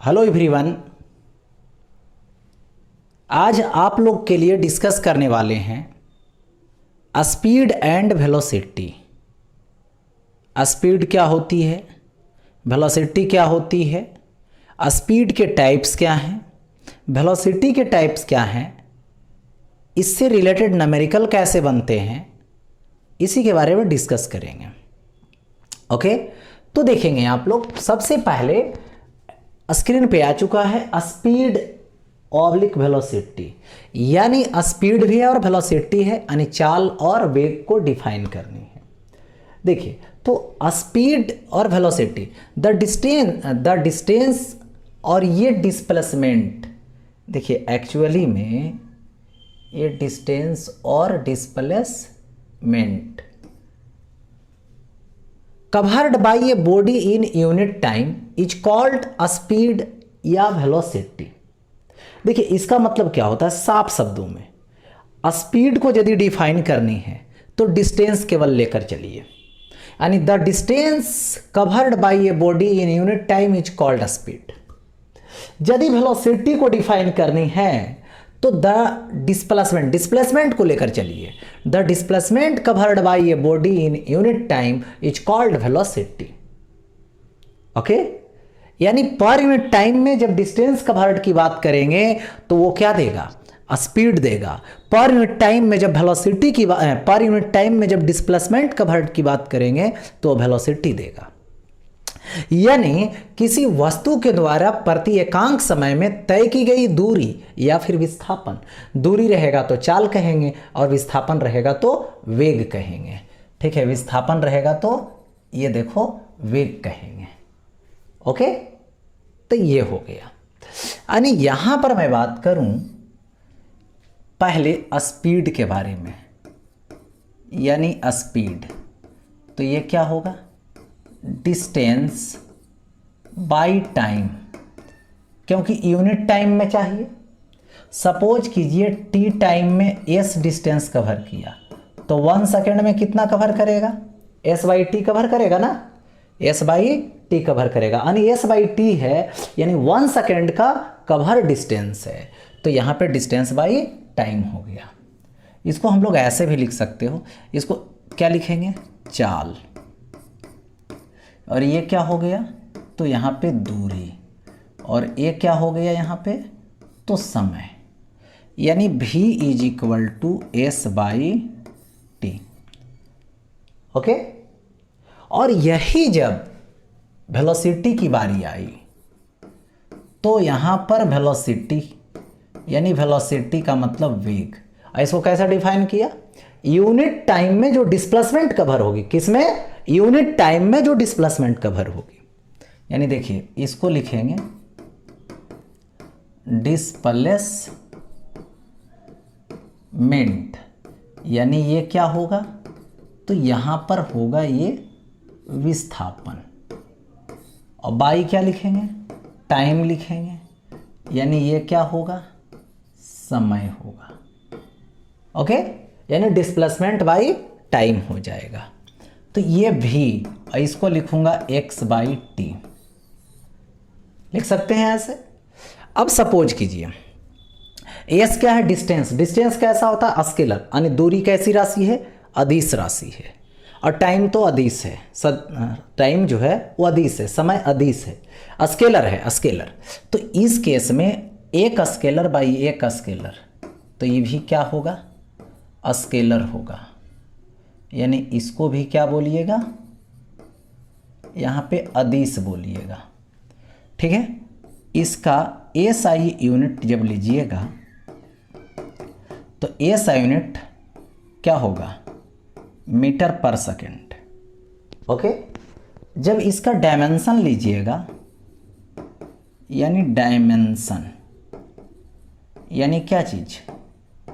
Hello everyone, आज आप लोग के लिए डिस्कस करने वाले हैं स्पीड एंड वेलोसिटी। स्पीड क्या होती है, वेलोसिटी क्या होती है, स्पीड के टाइप्स क्या हैं, वेलोसिटी के टाइप्स क्या हैं, इससे रिलेटेड न्यूमेरिकल कैसे बनते हैं, इसी के बारे में डिस्कस करेंगे। ओके, तो देखेंगे आप लोग। सबसे पहले स्क्रीन पे आ चुका है स्पीड ऑब्लिक वेलोसिटी, यानी स्पीड भी है और वेलोसिटी है, यानी चाल और वेग को डिफाइन करनी है। देखिए, तो स्पीड और वेलोसिटी, द डिस्टेंस और ये डिस्प्लेसमेंट, देखिए एक्चुअली में ये डिस्टेंस और displacement covered by a body in unit time is called speed या वेलोसिटी। देखिए, इसका मतलब क्या होता है साफ शब्दों में, स्पीड को यदि डिफाइन करनी है तो डिस्टेंस केवल लेकर चलिए, यानी the distance covered by a body in unit time is called speed. यदि वेलोसिटी को डिफाइन करनी है तो द डिस्प्लेसमेंट को लेकर चलिए, the displacement covered by a body in unit time is called velocity. Okay, यानी पर यूनिट टाइम में जब डिस्टेंस कवर्ड की बात करेंगे तो वो क्या देगा, स्पीड देगा। पर यूनिट टाइम में जब वेलोसिटी की पर यूनिट टाइम में जब डिस्प्लेसमेंट कवर्ड की बात करेंगे तो वेलोसिटी देगा। यानी किसी वस्तु के द्वारा प्रति एकांक समय में तय की गई दूरी या फिर विस्थापन, दूरी रहेगा तो चाल कहेंगे और विस्थापन रहेगा तो वेग कहेंगे। ठीक है, विस्थापन रहेगा तो ये देखो वेग कहेंगे। ओके, तो ये हो गया। यानी यहां पर मैं बात करूं पहले स्पीड के बारे में, यानी स्पीड, तो ये क्या होगा, डिस्टेंस बाय टाइम, क्योंकि यूनिट टाइम में चाहिए। सपोज कीजिए टी टाइम में एस डिस्टेंस कवर किया तो 1 सेकेंड में कितना कवर करेगा, एस बाई टी कवर करेगा ना, एस बाई टी कवर करेगा, यानी एस बाई टी है, यानी 1 सेकेंड का कवर डिस्टेंस है, तो यहाँ पे डिस्टेंस बाई टाइम हो गया। इसको हम लोग ऐसे भी लिख सकते हो, इसको क्या लिखेंगे, चाल, और ये क्या हो गया, तो यहाँ पे दूरी, और ये क्या हो गया यहाँ पे, तो समय, यानी v is equal to S by T. Okay, और यही जब वेलोसिटी की बारी आई तो यहाँ पर वेलोसिटी, यानी वेलोसिटी का मतलब वेग, इसको कैसा डिफाइन किया, यूनिट टाइम में जो डिस्प्लेसमेंट कवर होगी, किसमें, यूनिट टाइम में जो डिस्प्लेसमेंट कवर होगी, यानी देखिए इसको लिखेंगे डिस्प्लेसमेंट, यानी ये क्या होगा, तो यहां पर होगा ये विस्थापन, और बाई क्या लिखेंगे, टाइम लिखेंगे, यानी ये क्या होगा, समय होगा। ओके, यानी डिस्प्लेसमेंट बाई टाइम हो जाएगा। तो ये भी, इसको लिखूंगा x बाई टी, लिख सकते हैं ऐसे। अब सपोज कीजिए s क्या है, डिस्टेंस, डिस्टेंस कैसा होता है, स्केलर, यानी दूरी कैसी राशि है, अदिश राशि है, और टाइम तो अदिश है, टाइम जो है वो अदिश है, समय अदिश है, स्केलर है, स्केलर। तो इस केस में एक स्केलर बाई एक स्केलर, तो ये भी क्या होगा, स्केलर होगा, यानी इसको भी क्या बोलिएगा, यहाँ पे अदिश बोलिएगा। ठीक है, इसका एसआई यूनिट जब लीजिएगा तो एसआई यूनिट क्या होगा, मीटर पर सेकेंड। ओके, जब इसका डायमेंशन लीजिएगा, यानी डायमेंशन, यानी क्या चीज,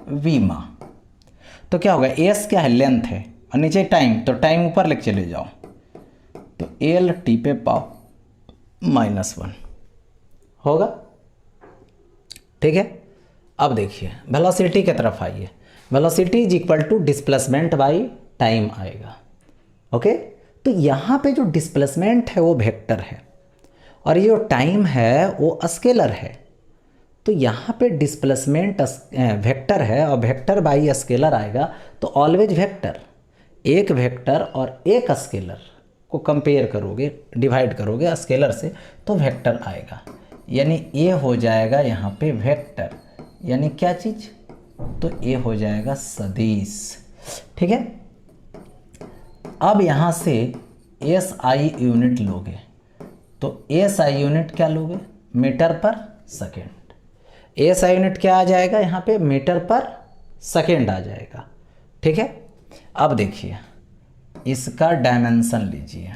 वीमा, तो क्या होगा, एस क्या है, लेंथ है, और नीचे टाइम, तो टाइम ऊपर लेके चले जाओ, तो एल टी पे पावर -1 होगा। ठीक है, अब देखिए वेलोसिटी की तरफ आइए, velocity is equal to displacement by time आएगा। ओके, तो यहाँ पे जो डिस्प्लेसमेंट है वो वेक्टर है, और ये जो टाइम है वो स्केलर है, तो यहाँ पे डिस्प्लेसमेंट वेक्टर है और वेक्टर बाई स्केलर आएगा, तो ऑलवेज वेक्टर, एक वेक्टर और एक स्केलर को कंपेयर करोगे, डिवाइड करोगे स्केलर से, तो वेक्टर आएगा। यानी ये हो जाएगा यहाँ पे वेक्टर, यानी क्या चीज़, तो ये हो जाएगा सदिश। ठीक है, अब यहाँ से SI यूनिट लोगे, तो SI यूनिट क्या लोगे, metre per second. SI unit क्या आ जाएगा यहाँ पे, मीटर पर सेकेंड आ जाएगा। ठीक है, अब देखिए इसका डायमेंशन लीजिए,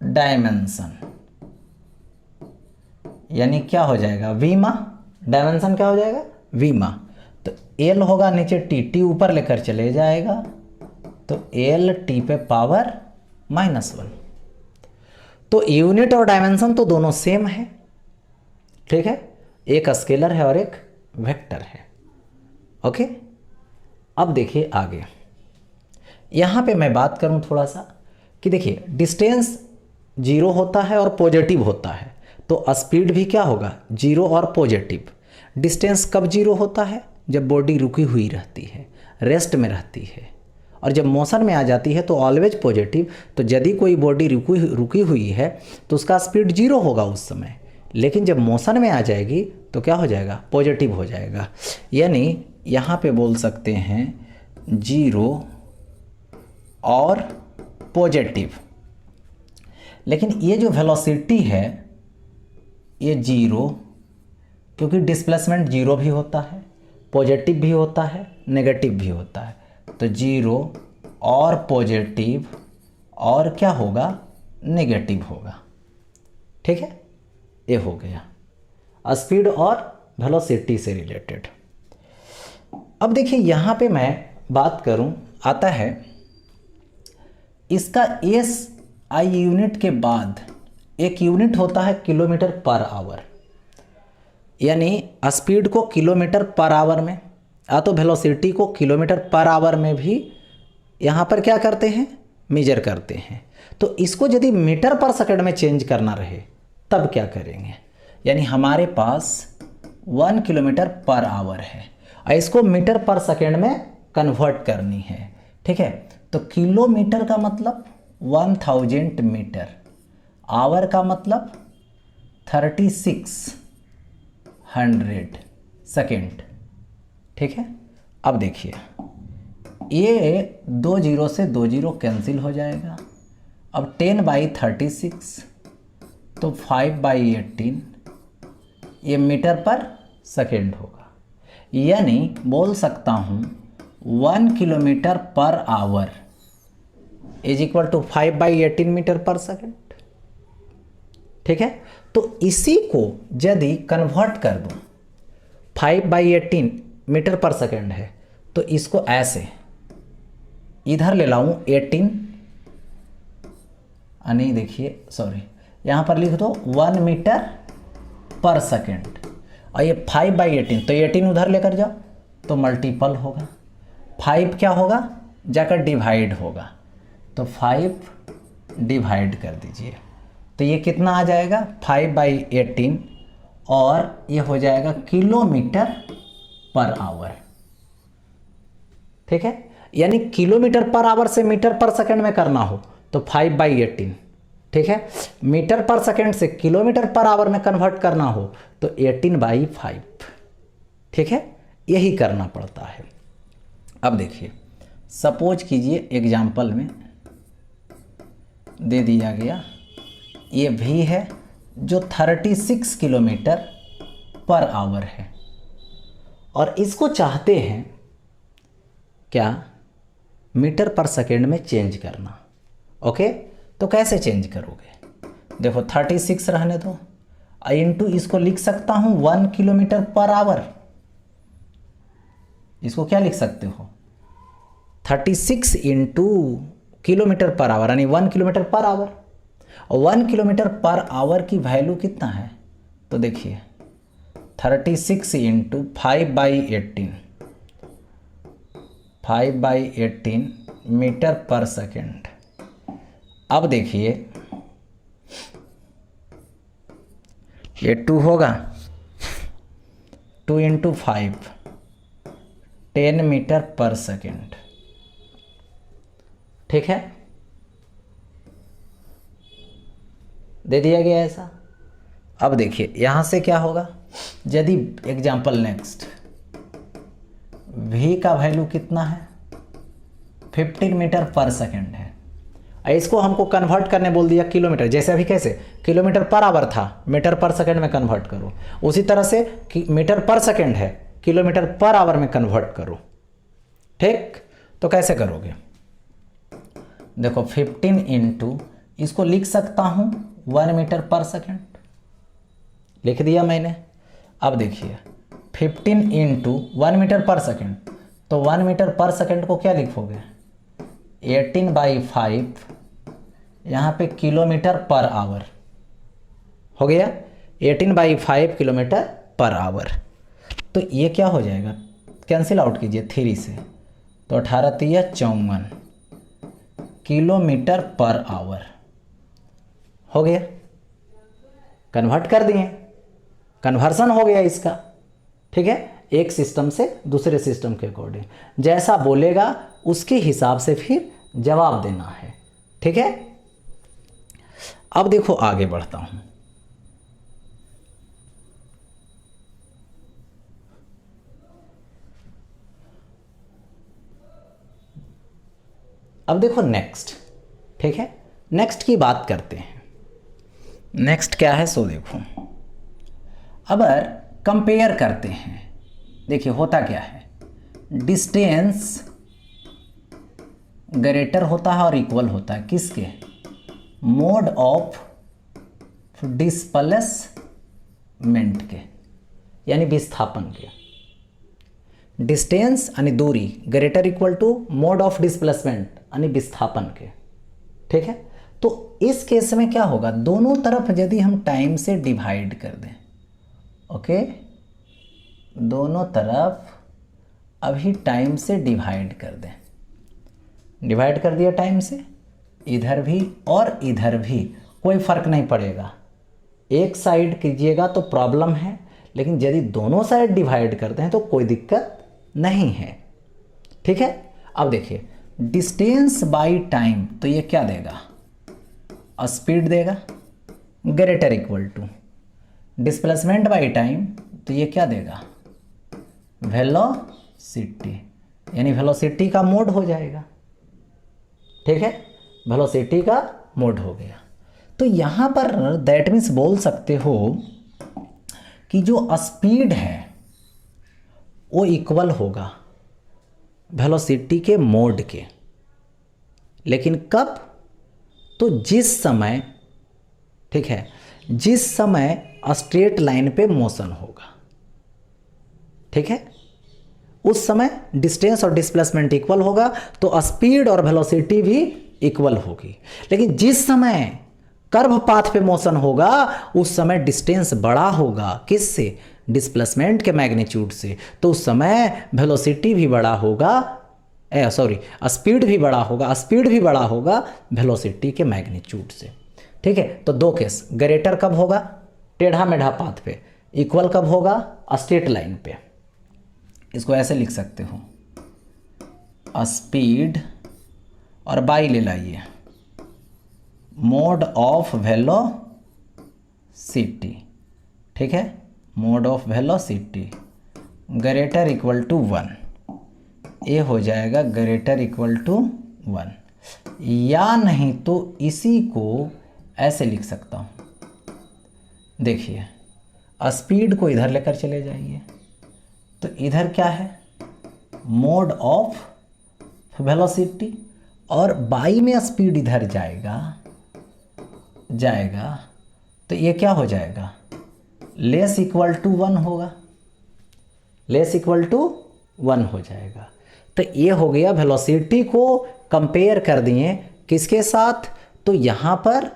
डायमेंशन यानी क्या हो जाएगा, वीमा, डायमेंशन क्या हो जाएगा, वीमा। तो L होगा नीचे T ऊपर लेकर चले जाएगा, तो L T पे पावर -1। तो यूनिट और डायमेंशन तो दोनों सेम है। ठीक है, एक स्केलर है और एक वेक्टर है। ओके, अब देखिए आगे, यहाँ पे मैं बात करूँ थोड़ा सा कि देखिए डिस्टेंस 0 होता है और पॉजिटिव होता है, तो स्पीड भी क्या होगा, 0 और पॉजिटिव। डिस्टेंस कब 0 होता है, जब बॉडी रुकी हुई रहती है, रेस्ट में रहती है, और जब मोशन में आ जाती है तो ऑलवेज पॉजिटिव। तो यदि कोई बॉडी रुकी हुई है तो उसका स्पीड 0 होगा उस समय, लेकिन जब मोशन में आ जाएगी तो क्या हो जाएगा, पॉजिटिव हो जाएगा। यानी यहाँ पे बोल सकते हैं 0 और पॉजिटिव। लेकिन ये जो वेलोसिटी है ये 0, क्योंकि डिस्प्लेसमेंट 0 भी होता है, पॉजिटिव भी होता है, नेगेटिव भी होता है, तो 0 और पॉजिटिव और क्या होगा, नेगेटिव होगा। ठीक है, ये हो गया स्पीड और वेलोसिटी से रिलेटेड। अब देखिए यहाँ पे मैं बात करूँ, आता है इसका SI यूनिट के बाद एक यूनिट होता है किलोमीटर पर आवर, यानी स्पीड को किलोमीटर पर आवर में, या तो वेलोसिटी को किलोमीटर पर आवर में भी यहाँ पर क्या करते हैं, मेजर करते हैं। तो इसको यदि मीटर पर सेकंड में चेंज करना रहे तब क्या करेंगे, यानी हमारे पास 1 किलोमीटर पर आवर है और इसको मीटर पर सेकंड में कन्वर्ट करनी है। ठीक है, तो किलोमीटर का मतलब 1000 मीटर, आवर का मतलब 3600 सेकेंड। ठीक है, अब देखिए ये 2 0 से 2 0 कैंसिल हो जाएगा। अब 10/36 तो 5/18 ये मीटर पर सेकेंड होगा, यानी बोल सकता हूँ 1 kilometre per hour is equal to 5/18 metre per second. ठीक है, तो इसी को यदि कन्वर्ट कर दूँ, 5/18 मीटर पर सेकेंड है, तो इसको ऐसे इधर ले लाऊं 18, नहीं देखिए सॉरी, यहाँ पर लिख दो 1 मीटर पर सेकेंड, और ये 5/18, तो 18 उधर लेकर जाओ तो मल्टीपल होगा, 5 क्या होगा, जाकर डिवाइड होगा, तो 5 डिवाइड कर दीजिए, तो ये कितना आ जाएगा 5/18 और ये हो जाएगा किलोमीटर पर आवर। ठीक है, यानी किलोमीटर पर आवर से मीटर पर सेकंड में करना हो तो 5/18। ठीक है, मीटर पर सेकंड से किलोमीटर पर आवर में कन्वर्ट करना हो तो 18/5। ठीक है, यही करना पड़ता है। अब देखिए, सपोज कीजिए एग्जाम्पल में दे दिया गया ये भी है जो 36 किलोमीटर पर आवर है, और इसको चाहते हैं क्या, मीटर पर सेकेंड में चेंज करना। ओके, तो कैसे चेंज करोगे, देखो 36 रहने दो, इंटू इसको लिख सकता हूँ 1 किलोमीटर पर आवर, इसको क्या लिख सकते हो 36 इंटू किलोमीटर पर आवर, यानी 1 किलोमीटर पर आवर। और 1 किलोमीटर पर आवर की वैल्यू कितना है, तो देखिए 36 इंटू 5/18 मीटर पर सेकेंड। अब देखिए ये 2 होगा, 2 × 5 10 मीटर पर सेकेंड, ठीक है, दे दिया गया ऐसा। अब देखिए यहाँ से क्या होगा, यदि एग्जाम्पल नेक्स्ट v का वैल्यू कितना है, 15 मीटर पर सेकेंड है, इसको हमको कन्वर्ट करने बोल दिया किलोमीटर, जैसे अभी कैसे किलोमीटर पर आवर था, मीटर पर सेकेंड में कन्वर्ट करो, उसी तरह से मीटर पर सेकेंड है, किलोमीटर पर आवर में कन्वर्ट करो, ठीक। तो कैसे करोगे, देखो 15 × इसको लिख सकता हूँ 1 मीटर पर सेकेंड, लिख दिया मैंने। अब देखिए 15 × 1 मीटर पर सेकेंड, तो 1 मीटर पर सेकेंड को क्या लिखोगे, 18/5, यहाँ पे किलोमीटर पर आवर हो गया, 18/5 किलोमीटर पर आवर। तो ये क्या हो जाएगा, कैंसिल आउट कीजिए 3 से, तो 18 × 54 किलोमीटर पर आवर हो गया, कन्वर्ट कर दिए, कन्वर्सन हो गया इसका, ठीक है, एक सिस्टम से दूसरे सिस्टम के अकॉर्डिंग जैसा बोलेगा उसके हिसाब से फिर जवाब देना है, ठीक है। अब देखो आगे बढ़ता हूं, अब देखो नेक्स्ट, ठीक है, नेक्स्ट की बात करते हैं। नेक्स्ट क्या है, सो देखो अब कंपेयर करते हैं। देखिए होता क्या है, डिस्टेंस ग्रेटर होता है और इक्वल होता है किसके, मोड ऑफ डिस्प्लेसमेंट के, यानी विस्थापन के। डिस्टेंस यानी दूरी, greater equal to mod of displacement यानी विस्थापन के, ठीक है। तो इस केस में क्या होगा, दोनों तरफ यदि हम टाइम से डिवाइड कर दें, ओके, दोनों तरफ अभी टाइम से डिवाइड कर दें, डिवाइड कर दिया टाइम से, इधर भी और इधर भी कोई फर्क नहीं पड़ेगा, एक साइड कीजिएगा तो प्रॉब्लम है, लेकिन यदि दोनों साइड डिवाइड करते हैं तो कोई दिक्कत नहीं है, ठीक है। अब देखिए डिस्टेंस बाय टाइम, तो ये क्या देगा, स्पीड देगा, greater equal to displacement by time, तो ये क्या देगा, वेलोसिटी, यानी वेलोसिटी का मोड हो जाएगा, ठीक है, वेलोसिटी का मोड हो गया। तो यहाँ पर दैट मीन्स बोल सकते हो कि जो स्पीड है वो इक्वल होगा वेलोसिटी के मोड के, लेकिन कब, तो जिस समय, ठीक है, जिस समय स्ट्रेट लाइन पे मोशन होगा, ठीक है, उस समय डिस्टेंस और डिस्प्लेसमेंट इक्वल होगा, तो स्पीड और वेलोसिटी भी इक्वल होगी। लेकिन जिस समय कर्व पाथ पे मोशन होगा उस समय डिस्टेंस बड़ा होगा, किससे, डिस्प्लेसमेंट के मैग्नीट्यूड से, तो उस समय वेलोसिटी भी बड़ा होगा, स्पीड भी बड़ा होगा, स्पीड भी बड़ा होगा वेलोसिटी के मैग्नीट्यूड से, ठीक है। तो दो केस, ग्रेटर कब होगा, टेढ़ा मेढ़ा पाथ पे, इक्वल कब होगा, स्ट्रेट लाइन पे। इसको ऐसे लिख सकते हो, स्पीड और बाई ले लाइए, मोड ऑफ वेलोसिटी, ठीक है, mod of velocity greater equal to 1, ये हो जाएगा ग्रेटर इक्वल टू 1, या नहीं तो इसी को ऐसे लिख सकता हूँ, देखिए स्पीड को इधर लेकर चले जाइए, तो इधर क्या है, मोड ऑफ वेलोसिटी, और बाई में स्पीड इधर जाएगा, तो ये क्या हो जाएगा, लेस इक्वल टू 1 होगा, लेस इक्वल टू 1 हो जाएगा। तो ये हो गया, वेलोसिटी को कंपेयर कर दिए किसके साथ, तो यहाँ पर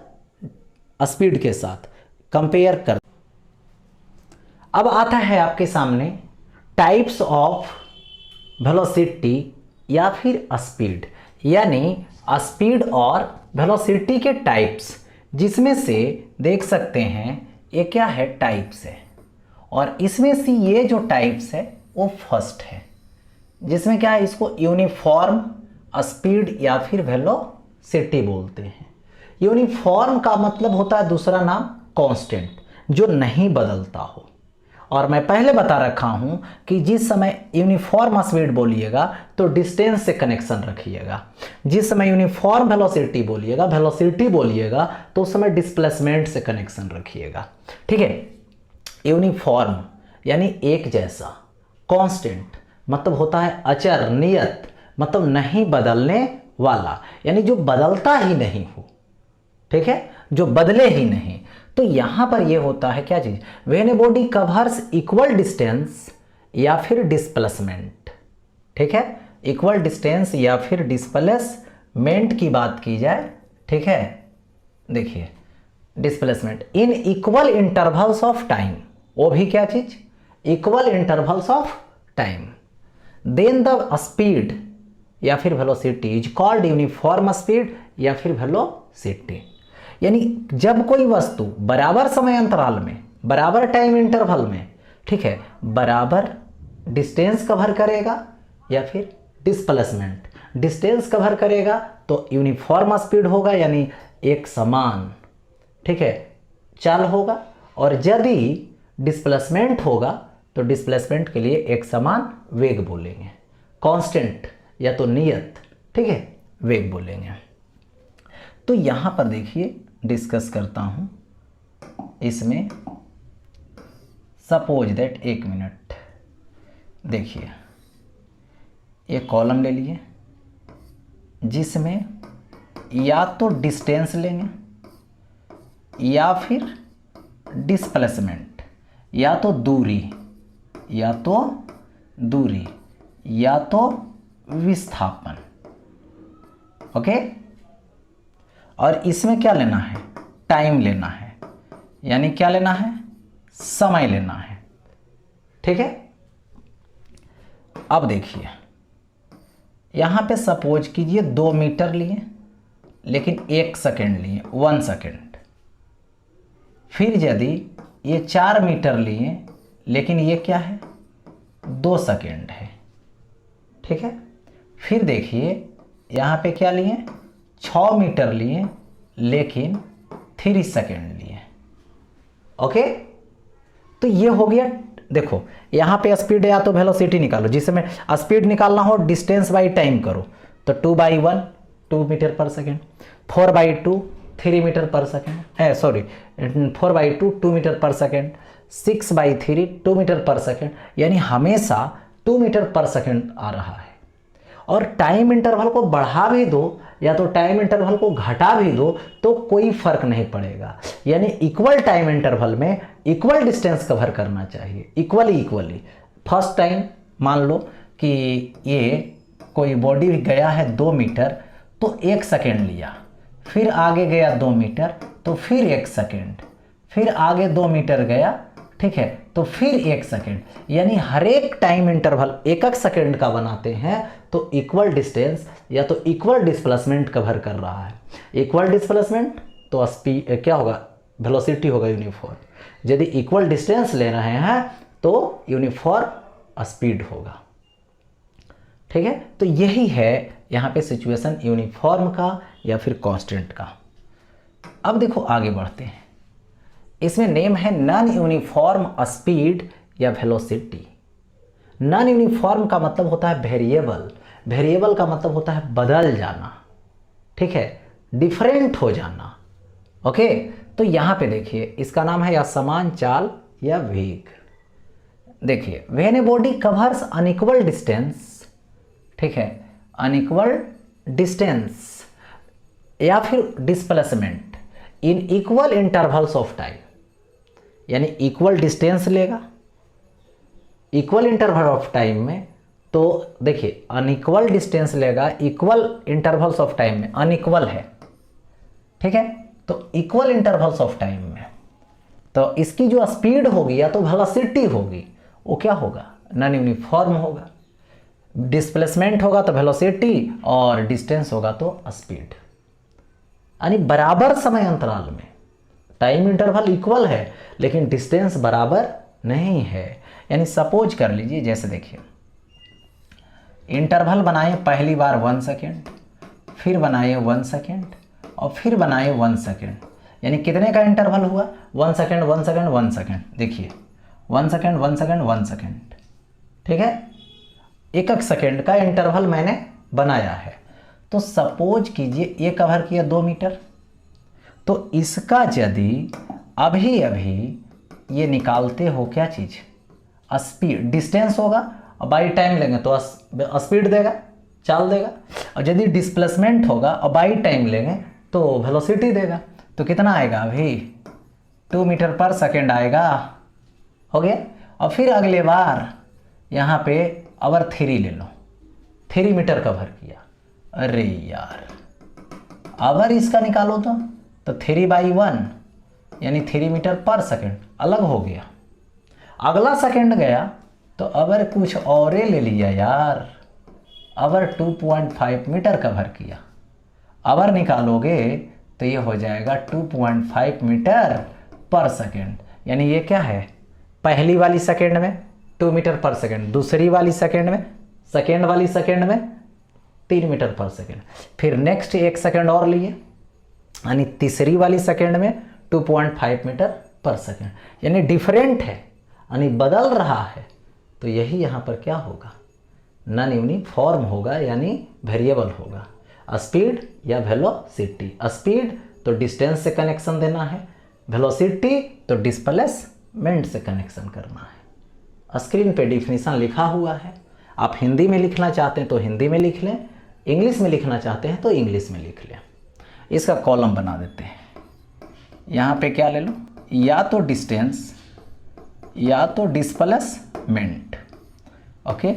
स्पीड के साथ कंपेयर कर। अब आता है आपके सामने टाइप्स ऑफ वेलोसिटी या फिर स्पीड, यानी स्पीड और वेलोसिटी के टाइप्स, जिसमें से देख सकते हैं ये क्या है, टाइप्स है, और इसमें से ये जो टाइप्स है वो फर्स्ट है, जिसमें क्या है, इसको यूनिफॉर्म स्पीड या फिर वेलोसिटी बोलते हैं। यूनिफॉर्म का मतलब होता है दूसरा नाम कांस्टेंट, जो नहीं बदलता हो। और मैं पहले बता रखा हूं कि जिस समय यूनिफॉर्म स्पीड बोलिएगा तो डिस्टेंस से कनेक्शन रखिएगा, जिस समय यूनिफॉर्म वेलोसिटी बोलिएगा तो उस समय डिस्प्लेसमेंट से कनेक्शन रखिएगा। ठीक है, यूनिफॉर्म यानी एक जैसा, कांस्टेंट मतलब होता है अचर, नियत मतलब नहीं बदलने वाला, यानी जो बदलता ही नहीं हो। ठीक है, जो बदले ही नहीं। तो यहां पर यह होता है क्या चीज, when a body covers equal distance या फिर डिस्प्लेसमेंट। ठीक है, इक्वल डिस्टेंस या फिर डिस्प्लेसमेंट की बात की जाए, ठीक है, देखिए displacement in equal intervals of time, वो भी क्या चीज, equal intervals of time, then the speed या फिर velocity is called uniform speed या फिर वेलोसिटी। यानी जब कोई वस्तु बराबर समय अंतराल में, बराबर टाइम इंटरवल में, ठीक है, बराबर डिस्टेंस कवर करेगा या फिर डिस्प्लेसमेंट, डिस्टेंस कवर करेगा तो यूनिफॉर्म स्पीड होगा, यानी एक समान, ठीक है, चाल होगा। और यदि डिस्प्लेसमेंट होगा तो डिस्प्लेसमेंट के लिए एक समान वेग बोलेंगे, कांस्टेंट या तो नियत, ठीक है, वेग बोलेंगे। तो यहां पर देखिए डिस्कस करता हूं इसमें, सपोज दैट, एक मिनट, देखिए एक कॉलम ले लिए जिसमें या तो डिस्टेंस लेंगे या फिर डिस्प्लेसमेंट, या तो दूरी या तो विस्थापन। ओके, और इसमें क्या लेना है, टाइम लेना है, यानी क्या लेना है, समय लेना है। ठीक है, अब देखिए यहां पे सपोज कीजिए 2 मीटर लिए, लेकिन 1 सेकेंड लिए, 1 सेकेंड। फिर यदि ये 4 मीटर लिए, लेकिन ये क्या है, 2 सेकेंड है। ठीक है, फिर देखिए यहाँ पे क्या लिए, 6 मीटर लिए, लेकिन 3 सेकेंड लिए। ओके, तो ये हो गया। देखो यहाँ पे स्पीड है या तो वेलोसिटी निकालो, जिसमें स्पीड निकालना हो डिस्टेंस बाई टाइम करो, तो 2/1 2 metre per second, 4/2 3 metre per second, sorry 4/2 2 metre per second, 6/3 2 metre per second, यानी हमेशा 2 मीटर पर सेकेंड आ रहा है। और टाइम इंटरवल को बढ़ा भी दो या तो टाइम इंटरवल को घटा भी दो तो कोई फर्क नहीं पड़ेगा, यानी इक्वल टाइम इंटरवल में इक्वल डिस्टेंस कवर करना चाहिए, इक्वली। फर्स्ट टाइम मान लो कि ये कोई बॉडी गया है 2 मीटर तो 1 सेकेंड लिया, फिर आगे गया 2 मीटर तो फिर 1 सेकेंड, फिर आगे 2 मीटर गया, ठीक है, तो फिर 1 सेकेंड, यानी हर एक टाइम इंटरवल 1 सेकेंड का बनाते हैं तो इक्वल डिस्टेंस या तो इक्वल डिस्प्लेसमेंट कवर कर रहा है। इक्वल डिस्प्लेसमेंट तो स्पीड क्या होगा, वेलोसिटी होगा यूनिफॉर्म। यदि इक्वल डिस्टेंस ले रहे हैं तो यूनिफॉर्म स्पीड होगा। ठीक है, तो यही है यहाँ पे सिचुएशन यूनिफॉर्म का या फिर कांस्टेंट का। अब देखो आगे बढ़ते हैं, इसमें नेम है नॉन यूनिफॉर्म स्पीड या वेलोसिटी। नॉन यूनिफॉर्म का मतलब होता है वेरिएबल, वेरिएबल का मतलब होता है बदल जाना, ठीक है, डिफरेंट हो जाना। ओके, तो यहां पे देखिए इसका नाम है या समान चाल या वेग। देखिए when a body covers unequal distance, ठीक है, अनइक्वल डिस्टेंस या फिर displacement in equal intervals of time, यानी इक्वल डिस्टेंस लेगा इक्वल इंटरवल ऑफ टाइम में, तो देखिए अनइक्वल डिस्टेंस लेगा इक्वल इंटरवल्स ऑफ टाइम में, अनइक्वल है, ठीक है, तो इक्वल इंटरवल्स ऑफ टाइम में, तो इसकी जो स्पीड होगी या तो वेलोसिटी होगी वो क्या होगा, नॉन यूनिफॉर्म होगा। डिस्प्लेसमेंट होगा तो वेलोसिटी और डिस्टेंस होगा तो स्पीड, यानी बराबर समय अंतराल में टाइम इंटरवल इक्वल है लेकिन डिस्टेंस बराबर नहीं है। यानी सपोज कर लीजिए, जैसे देखिए इंटरवल बनाए पहली बार 1 सेकेंड, फिर बनाए 1 सेकेंड और फिर बनाए 1 सेकेंड, यानी कितने का इंटरवल हुआ? 1 सेकेंड 1 सेकेंड 1 सेकेंड। देखिए 1 सेकेंड 1 सेकेंड 1 सेकेंड, ठीक है, एक एक सेकेंड का इंटरवल मैंने बनाया है। तो सपोज कीजिए ये कवर किया 2 मीटर, तो इसका यदि अभी अभी ये निकालते हो क्या चीज़, स्पीड, डिस्टेंस होगा और बाई टाइम लेंगे तो स्पीड देगा, चाल देगा, और यदि डिस्प्लेसमेंट होगा और बाई टाइम लेंगे तो वेलोसिटी देगा। तो कितना आएगा अभी? 2 मीटर पर सेकेंड आएगा, हो गया। और फिर अगले बार यहाँ पे आवर 3 ले लो, 3 मीटर कवर किया, अरे यार आवर इसका निकालो तो 3/1 यानी 3 मीटर पर सेकेंड अलग हो गया। अगला सेकेंड गया तो आवर कुछ और ले लिया यार, आवर 2.5 मीटर कवर किया, आवर निकालोगे तो ये हो जाएगा 2.5 मीटर पर सेकेंड। यानी ये क्या है, पहली वाली सेकेंड में 2 मीटर पर सेकेंड, दूसरी वाली सेकेंड में, सेकेंड वाली सेकेंड में 3 मीटर पर सेकेंड, फिर नेक्स्ट 1 सेकेंड और लिए, यानी तीसरी वाली सेकेंड में 2.5 मीटर पर सेकेंड। यानी डिफरेंट है, यानी बदल रहा है। तो यही यहाँ पर क्या होगा, नॉन यूनिफॉर्म होगा, यानी वेरिएबल होगा। स्पीड या वेलोसिटी, स्पीड तो डिस्टेंस से कनेक्शन देना है, वेलोसिटी तो डिस्प्लेसमेंट से कनेक्शन करना है। स्क्रीन पे डिफिनीशन लिखा हुआ है, आप हिंदी में लिखना चाहते हैं तो हिंदी में लिख लें, इंग्लिश में लिखना चाहते हैं तो इंग्लिश में लिख लें। इसका कॉलम बना देते हैं। यहाँ पे क्या ले लो, या तो डिस्टेंस या तो डिस्प्लेसमेंट। ओके,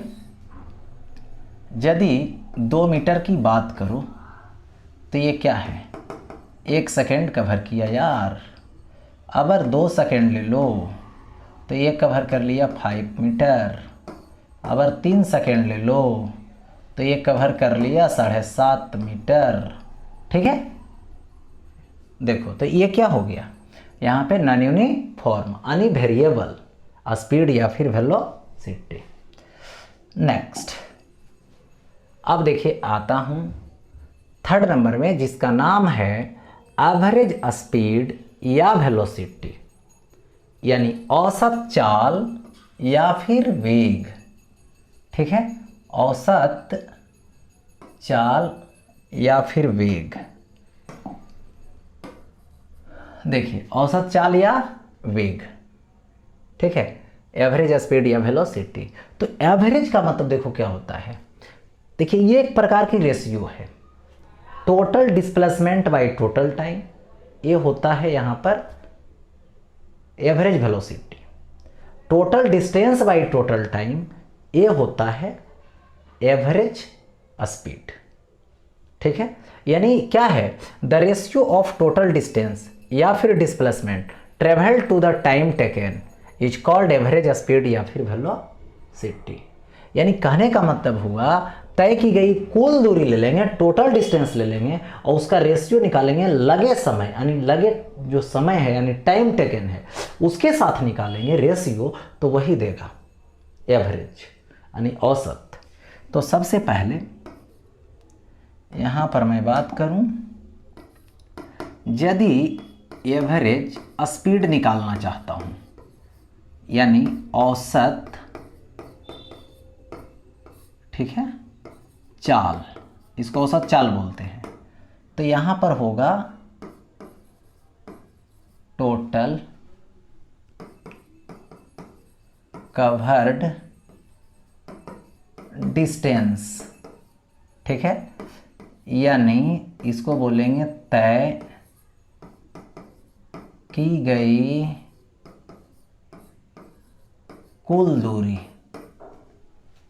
यदि 2 मीटर की बात करो तो ये क्या है, 1 सेकेंड कवर किया यार। अगर 2 सेकेंड ले लो तो ये कवर कर लिया 5 मीटर। अगर 3 सेकेंड ले लो तो ये कवर कर लिया 7.5 मीटर, ठीक है। देखो तो ये क्या हो गया, यहाँ पे नॉन यूनिफॉर्म यानी वेरिएबल, स्पीड या फिर वेलोसिटी। नेक्स्ट, अब देखिए आता हूँ 3rd नंबर में, जिसका नाम है एवरेज स्पीड या वेलोसिटी, यानी औसत चाल या फिर वेग, ठीक है, औसत चाल या फिर वेग। देखिए औसत चाल या वेग, ठीक है, एवरेज स्पीड या वेलोसिटी। तो एवरेज का मतलब देखो क्या होता है, देखिए ये एक प्रकार की रेशियो है, total displacement by total time, ये होता है यहाँ पर average velocity. Total distance by total time, ये होता है एवरेज स्पीड, ठीक है। यानी क्या है, the ratio of total distance या फिर displacement travel to the time taken is called average speed या फिर वेलोसिटी। यानी कहने का मतलब हुआ, तय की गई कुल दूरी ले लेंगे, टोटल डिस्टेंस ले लेंगे और उसका रेशियो निकालेंगे लगे समय, यानी लगे जो समय है यानी टाइम टेकन है उसके साथ निकालेंगे रेशियो, तो वही देगा एवरेज यानी औसत। तो सबसे पहले यहाँ पर मैं बात करूँ, यदि एवरेज स्पीड निकालना चाहता हूँ यानी औसत, ठीक है, चाल, इसको औसत चाल बोलते हैं, तो यहाँ पर होगा टोटल कवर्ड डिस्टेंस, ठीक है, यानी इसको बोलेंगे तय की गई कुल दूरी,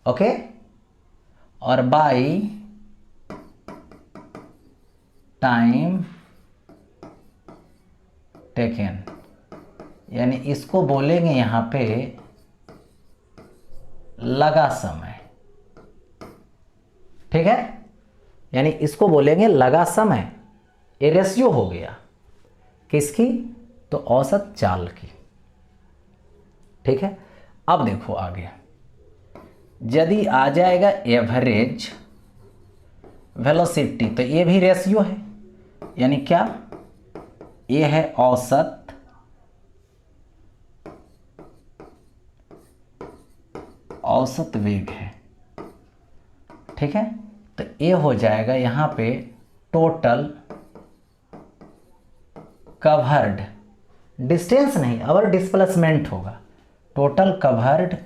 ओके, और बाई टाइम टेकन, यानी इसको बोलेंगे यहाँ पे लगा समय, ठीक है, यानी इसको बोलेंगे लगा समय। ये रेशियो हो गया किसकी, तो औसत चाल की। ठीक है, अब देखो आगे, यदि आ जाएगा एवरेज वेलोसिटी, तो ये भी रेशियो है, यानी क्या, ये है औसत वेग है। ठीक है, तो ये हो जाएगा यहाँ पे टोटल कवर्ड डिस्टेंस, नहीं और डिस्प्लेसमेंट होगा, टोटल कवर्ड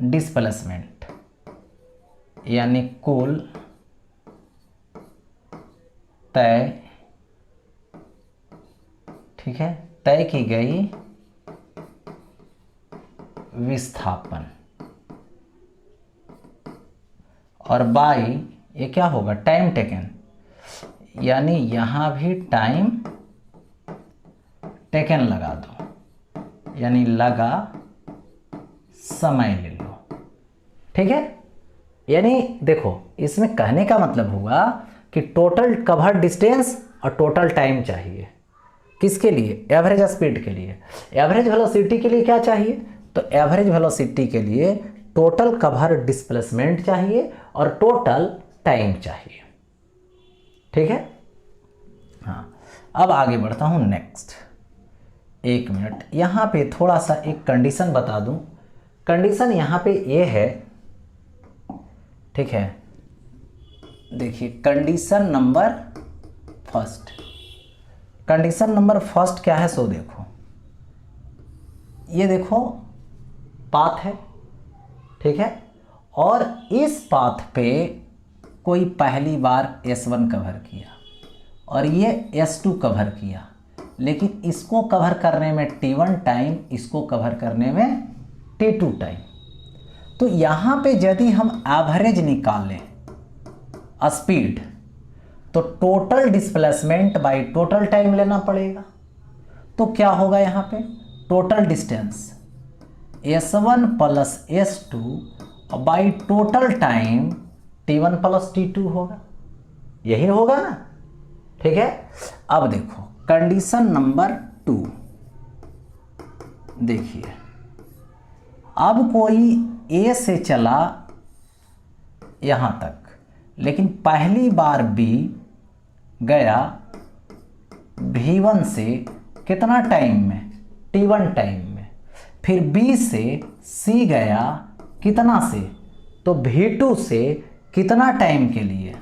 डिस्प्लेसमेंट, यानी कुल तय, ठीक है, तय की गई विस्थापन, और बाई ये क्या होगा, टाइम टेकन, यानी यहां भी टाइम टेकन लगा दो, यानी लगा समय ले लो। ठीक है, यानी देखो इसमें कहने का मतलब हुआ कि टोटल कवर्ड डिस्टेंस और टोटल टाइम चाहिए, किसके लिए, एवरेज स्पीड के लिए। एवरेज वेलोसिटी के लिए क्या चाहिए, तो एवरेज वेलोसिटी के लिए टोटल कवर्ड डिस्प्लेसमेंट चाहिए और टोटल टाइम चाहिए। ठीक है, हाँ, अब आगे बढ़ता हूँ नेक्स्ट। एक मिनट, यहाँ पे थोड़ा सा एक कंडीशन बता दूँ। कंडीशन यहाँ पे ये है, ठीक है, देखिए condition number first, condition number first क्या है, सो देखो, ये देखो पाथ है, ठीक है, और इस पाथ पे कोई पहली बार S1 कवर किया और ये S2 कवर किया, लेकिन इसको कवर करने में T1 टाइम, इसको कवर करने में T2 टाइम। तो यहाँ पे यदि हम एवरेज निकालें स्पीड, तो total displacement by total time लेना पड़ेगा। तो क्या होगा यहाँ पे, total distance S1 plus S2 by total time T1 plus T2 होगा, यही होगा ना। ठीक है, अब देखो कंडीशन नंबर 2, देखिए अब कोई A से चला यहां तक, लेकिन पहली बार B गया V1 से कितना टाइम में, T1 टाइम में, फिर B से C गया कितना से, तो V2 से कितना टाइम के लिए,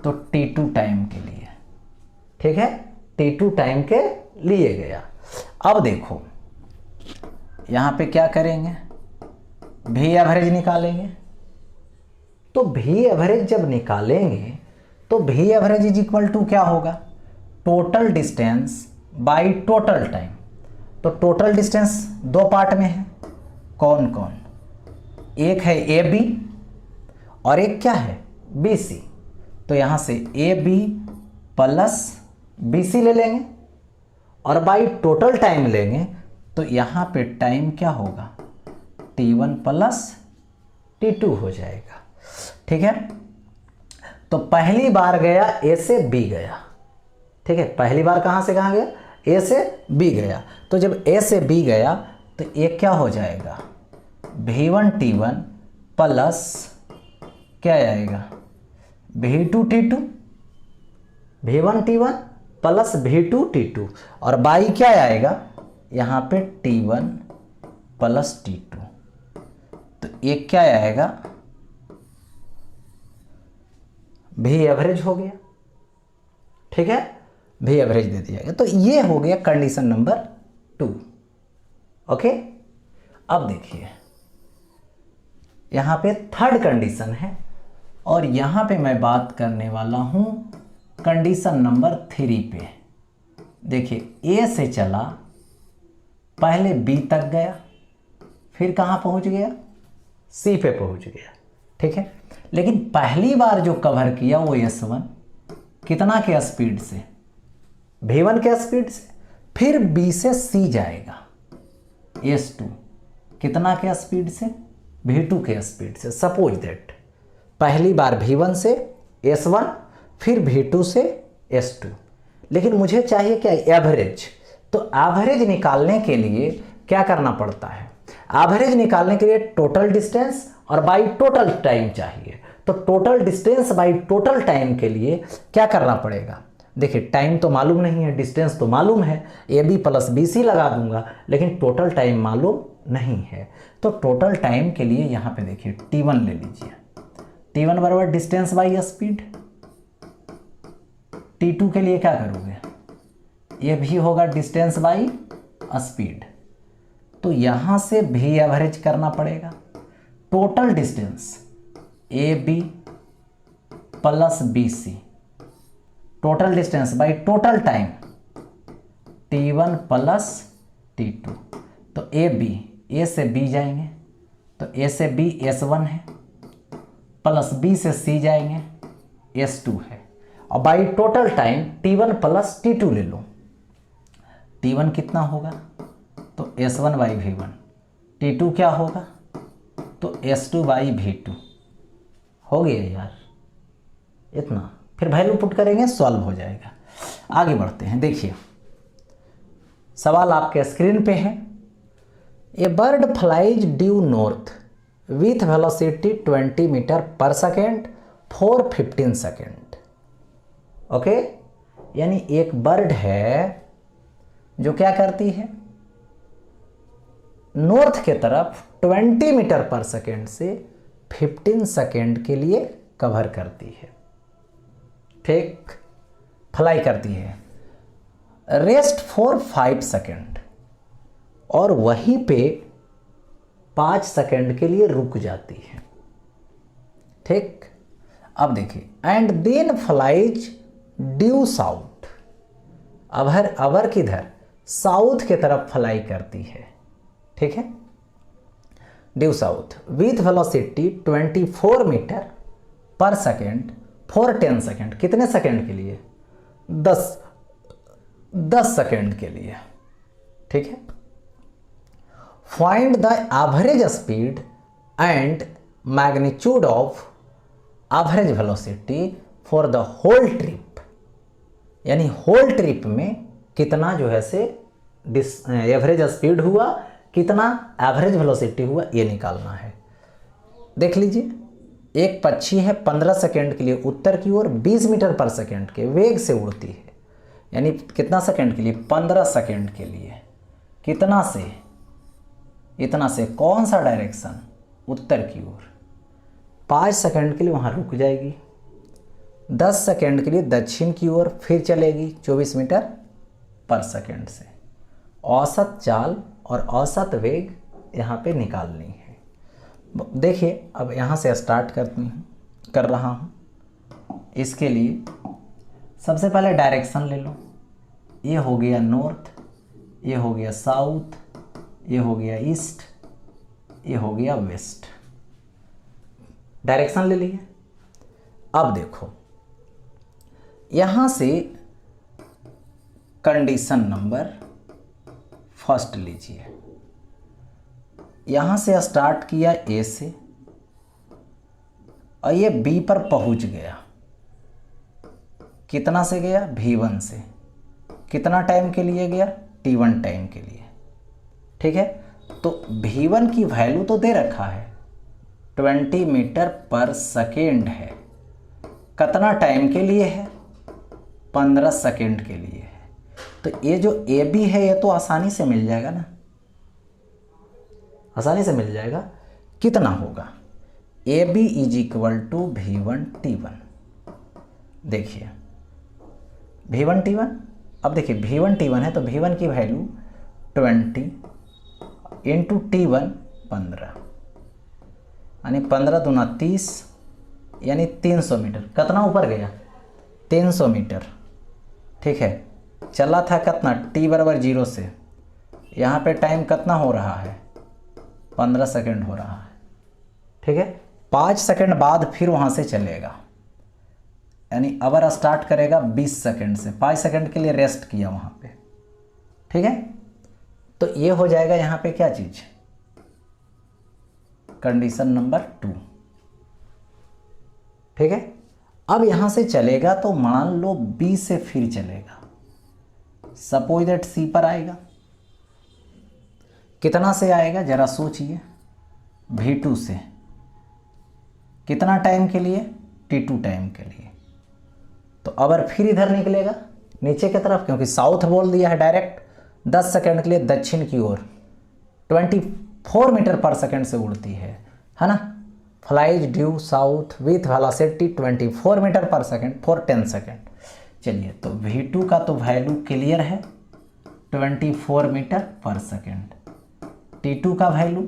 तो T2 टाइम के लिए। ठीक है, T2 टाइम के लिए गया। अब देखो यहां पे क्या करेंगे, V एवरेज निकालेंगे। तो V एवरेज जब निकालेंगे तो V average is equal to क्या होगा, total distance by total time. तो टोटल डिस्टेंस दो पार्ट में है, कौन कौन, एक है AB और एक क्या है BC। तो यहां से AB प्लस BC ले लेंगे और बाई टोटल टाइम लेंगे, तो यहां पे टाइम क्या होगा, T1 प्लस T2 हो जाएगा। ठीक है, तो पहली बार गया A से B गया, ठीक है, पहली बार कहां से कहां गया, A से B गया। तो जब A से B गया तो एक क्या हो जाएगा, V1 T1 प्लस क्या आएगा, V2 T2, V1 T1 plus V2 T2, और बाई क्या आएगा यहाँ पे T1 प्लस T2। तो एक क्या आएगा, V एवरेज हो गया। ठीक है, V एवरेज दे दिया गया। तो ये हो गया कंडीशन नंबर 2। ओके, अब देखिए यहां पे थर्ड कंडीशन है, और यहां पे मैं बात करने वाला हूं कंडीशन नंबर 3 पे। देखिए A से चला, पहले B तक गया, फिर कहां पहुंच गया, C पे पहुंच गया। ठीक है, लेकिन पहली बार जो कवर किया वो S1 कितना के स्पीड से, V1 के स्पीड से, फिर B से C जाएगा S2 कितना के स्पीड से, V2 के स्पीड से। सपोज दैट पहली बार V1 से S1, फिर V2 से S2, लेकिन मुझे चाहिए क्या, एवरेज। तो एवरेज निकालने के लिए क्या करना पड़ता है, एवरेज निकालने के लिए टोटल डिस्टेंस और बाई टोटल टाइम चाहिए। तो total distance by total time के लिए क्या करना पड़ेगा, देखिए टाइम तो मालूम नहीं है, डिस्टेंस तो मालूम है, A B plus B C लगा दूंगा, लेकिन टोटल टाइम मालूम नहीं है। तो टोटल टाइम के लिए यहाँ पे देखिए T1 ले लीजिए, T1 बराबर डिस्टेंस बाई स्पीड। T2 के लिए क्या करोगे, ये भी होगा डिस्टेंस बाई स्पीड। तो यहाँ से भी एवरेज करना पड़ेगा। Total distance A B plus B C, total distance by total time T1 plus T2। तो ए बी, ए से बी जाएंगे तो ए से बी S1 है, प्लस बी से सी जाएंगे S2 है, और by total time T1 plus T2 ले लो। T1 कितना होगा, तो S1 बाई V1, T2 क्या होगा, तो S2 बाई V2। हो गया यार इतना, फिर वैल्यू पुट करेंगे सॉल्व हो जाएगा। आगे बढ़ते हैं, देखिए सवाल आपके स्क्रीन पे है। A bird flies due north with velocity 20 metre per second for 15 second. Okay, यानी एक बर्ड है जो क्या करती है, नॉर्थ के तरफ 20 मीटर पर सेकेंड से 15 सेकेंड के लिए कवर करती है, ठीक, फ्लाई करती है। रेस्ट फॉर 5 सेकेंड, और वहीं पे 5 सेकेंड के लिए रुक जाती है, ठीक। अब देखिए, and then flies due south, अवर किधर, साउथ के तरफ फ्लाई करती है, ठीक है, due south with velocity 24 metre per second for 10 second. कितने सेकेंड के लिए, 10 सेकेंड के लिए, ठीक है। Find the average speed and magnitude of average velocity for the whole trip, यानी होल ट्रिप में कितना जो है से एवरेज स्पीड हुआ, कितना एवरेज वेलोसिटी हुआ, ये निकालना है। देख लीजिए, एक पक्षी है 15 सेकेंड के लिए उत्तर की ओर 20 मीटर पर सेकेंड के वेग से उड़ती है, यानी कितना सेकेंड के लिए, 15 सेकेंड के लिए। कितना से, इतना से, कौन सा डायरेक्शन, उत्तर की ओर। 5 सेकेंड के लिए वहाँ रुक जाएगी, 10 सेकेंड के लिए दक्षिण की ओर फिर चलेगी 24 मीटर पर सेकेंड से। औसत चाल और औसत वेग यहाँ पे निकालनी है। देखिए, अब यहाँ से स्टार्ट कर रहा हूँ। इसके लिए सबसे पहले डायरेक्शन ले लो, ये हो गया नॉर्थ, ये हो गया साउथ, ये हो गया ईस्ट, ये हो गया वेस्ट। डायरेक्शन ले लिए। अब देखो, यहाँ से कंडीशन नंबर फर्स्ट लीजिए, यहाँ से स्टार्ट किया ए से और ये बी पर पहुँच गया। कितना से गया, V1 से। कितना टाइम के लिए गया, T1 टाइम के लिए, ठीक है। तो V1 की वैल्यू तो दे रखा है, 20 मीटर पर सेकेंड है। कितना टाइम के लिए है, 15 सेकेंड के लिए है। तो ये जो AB है ये तो आसानी से मिल जाएगा ना, आसानी से मिल जाएगा। कितना होगा, AB is equal to V1 T1। देखिए V1 T1, अब देखिए V1 T1 है तो V1 की वैल्यू 20 इंटू T1 15, यानी 15 दूना 30, यानी 300 मीटर। कितना ऊपर गया, 300 मीटर, ठीक है। चला था कितना, T बराबर 0 से, यहाँ पे टाइम कितना हो रहा है, 15 सेकेंड हो रहा है, ठीक है। 5 सेकेंड बाद फिर वहाँ से चलेगा, यानी अवर स्टार्ट करेगा 20 सेकेंड से। 5 सेकेंड के लिए रेस्ट किया वहाँ पे, ठीक है। तो ये हो जाएगा यहाँ पे क्या चीज़, कंडीशन नंबर 2, ठीक है। अब यहाँ से चलेगा तो मान लो B से फिर चलेगा, सपोज दैट सी पर आएगा, कितना से आएगा जरा सोचिए, V2 से, कितना टाइम के लिए, T2 टाइम के लिए। तो अगर फिर इधर निकलेगा नीचे की तरफ, क्योंकि साउथ बोल दिया है डायरेक्ट, 10 सेकंड के लिए दक्षिण की ओर 24 मीटर पर सेकंड से उड़ती है ना। Flies due south with velocity 24 metre per second for 10 second. चलिए, तो V2 का तो वैल्यू क्लियर है 24 मीटर पर सेकंड, T2 का वैल्यू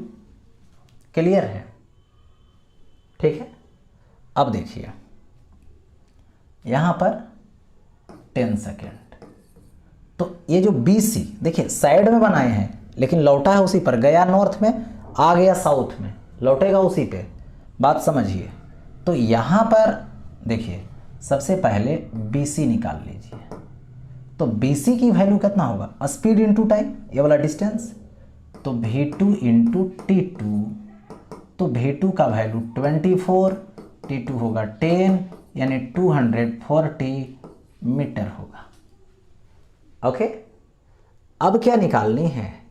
क्लियर है, ठीक है। अब देखिए यहाँ पर 10 सेकेंड, तो ये जो BC देखिए साइड में बनाए हैं लेकिन लौटा है उसी पर, गया नॉर्थ में, आ गया साउथ में, लौटेगा उसी पे, बात समझिए। तो यहाँ पर देखिए सबसे पहले BC निकाल लीजिए, तो BC की वैल्यू कितना होगा, स्पीड इंटू टाइम, ये वाला डिस्टेंस, तो V2 इंटू T2, तो V2 का वैल्यू 24, T2 होगा 10, यानी 240 मीटर होगा। ओके, अब क्या निकालनी है,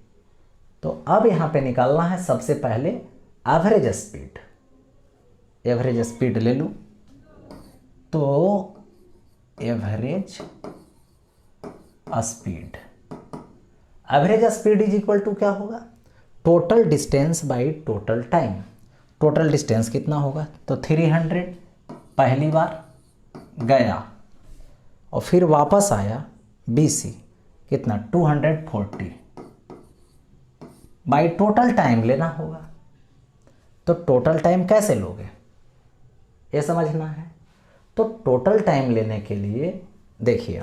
तो अब यहाँ पे निकालना है सबसे पहले एवरेज स्पीड। एवरेज स्पीड ले लूँ, तो average speed, average speed is equal to क्या होगा, total distance by total time. Total distance कितना होगा, तो 300 पहली बार गया और फिर वापस आया BC, कितना 240 बाई टोटल टाइम लेना होगा। तो टोटल टाइम कैसे लोगे ये समझना है। तो टोटल टाइम लेने के लिए देखिए,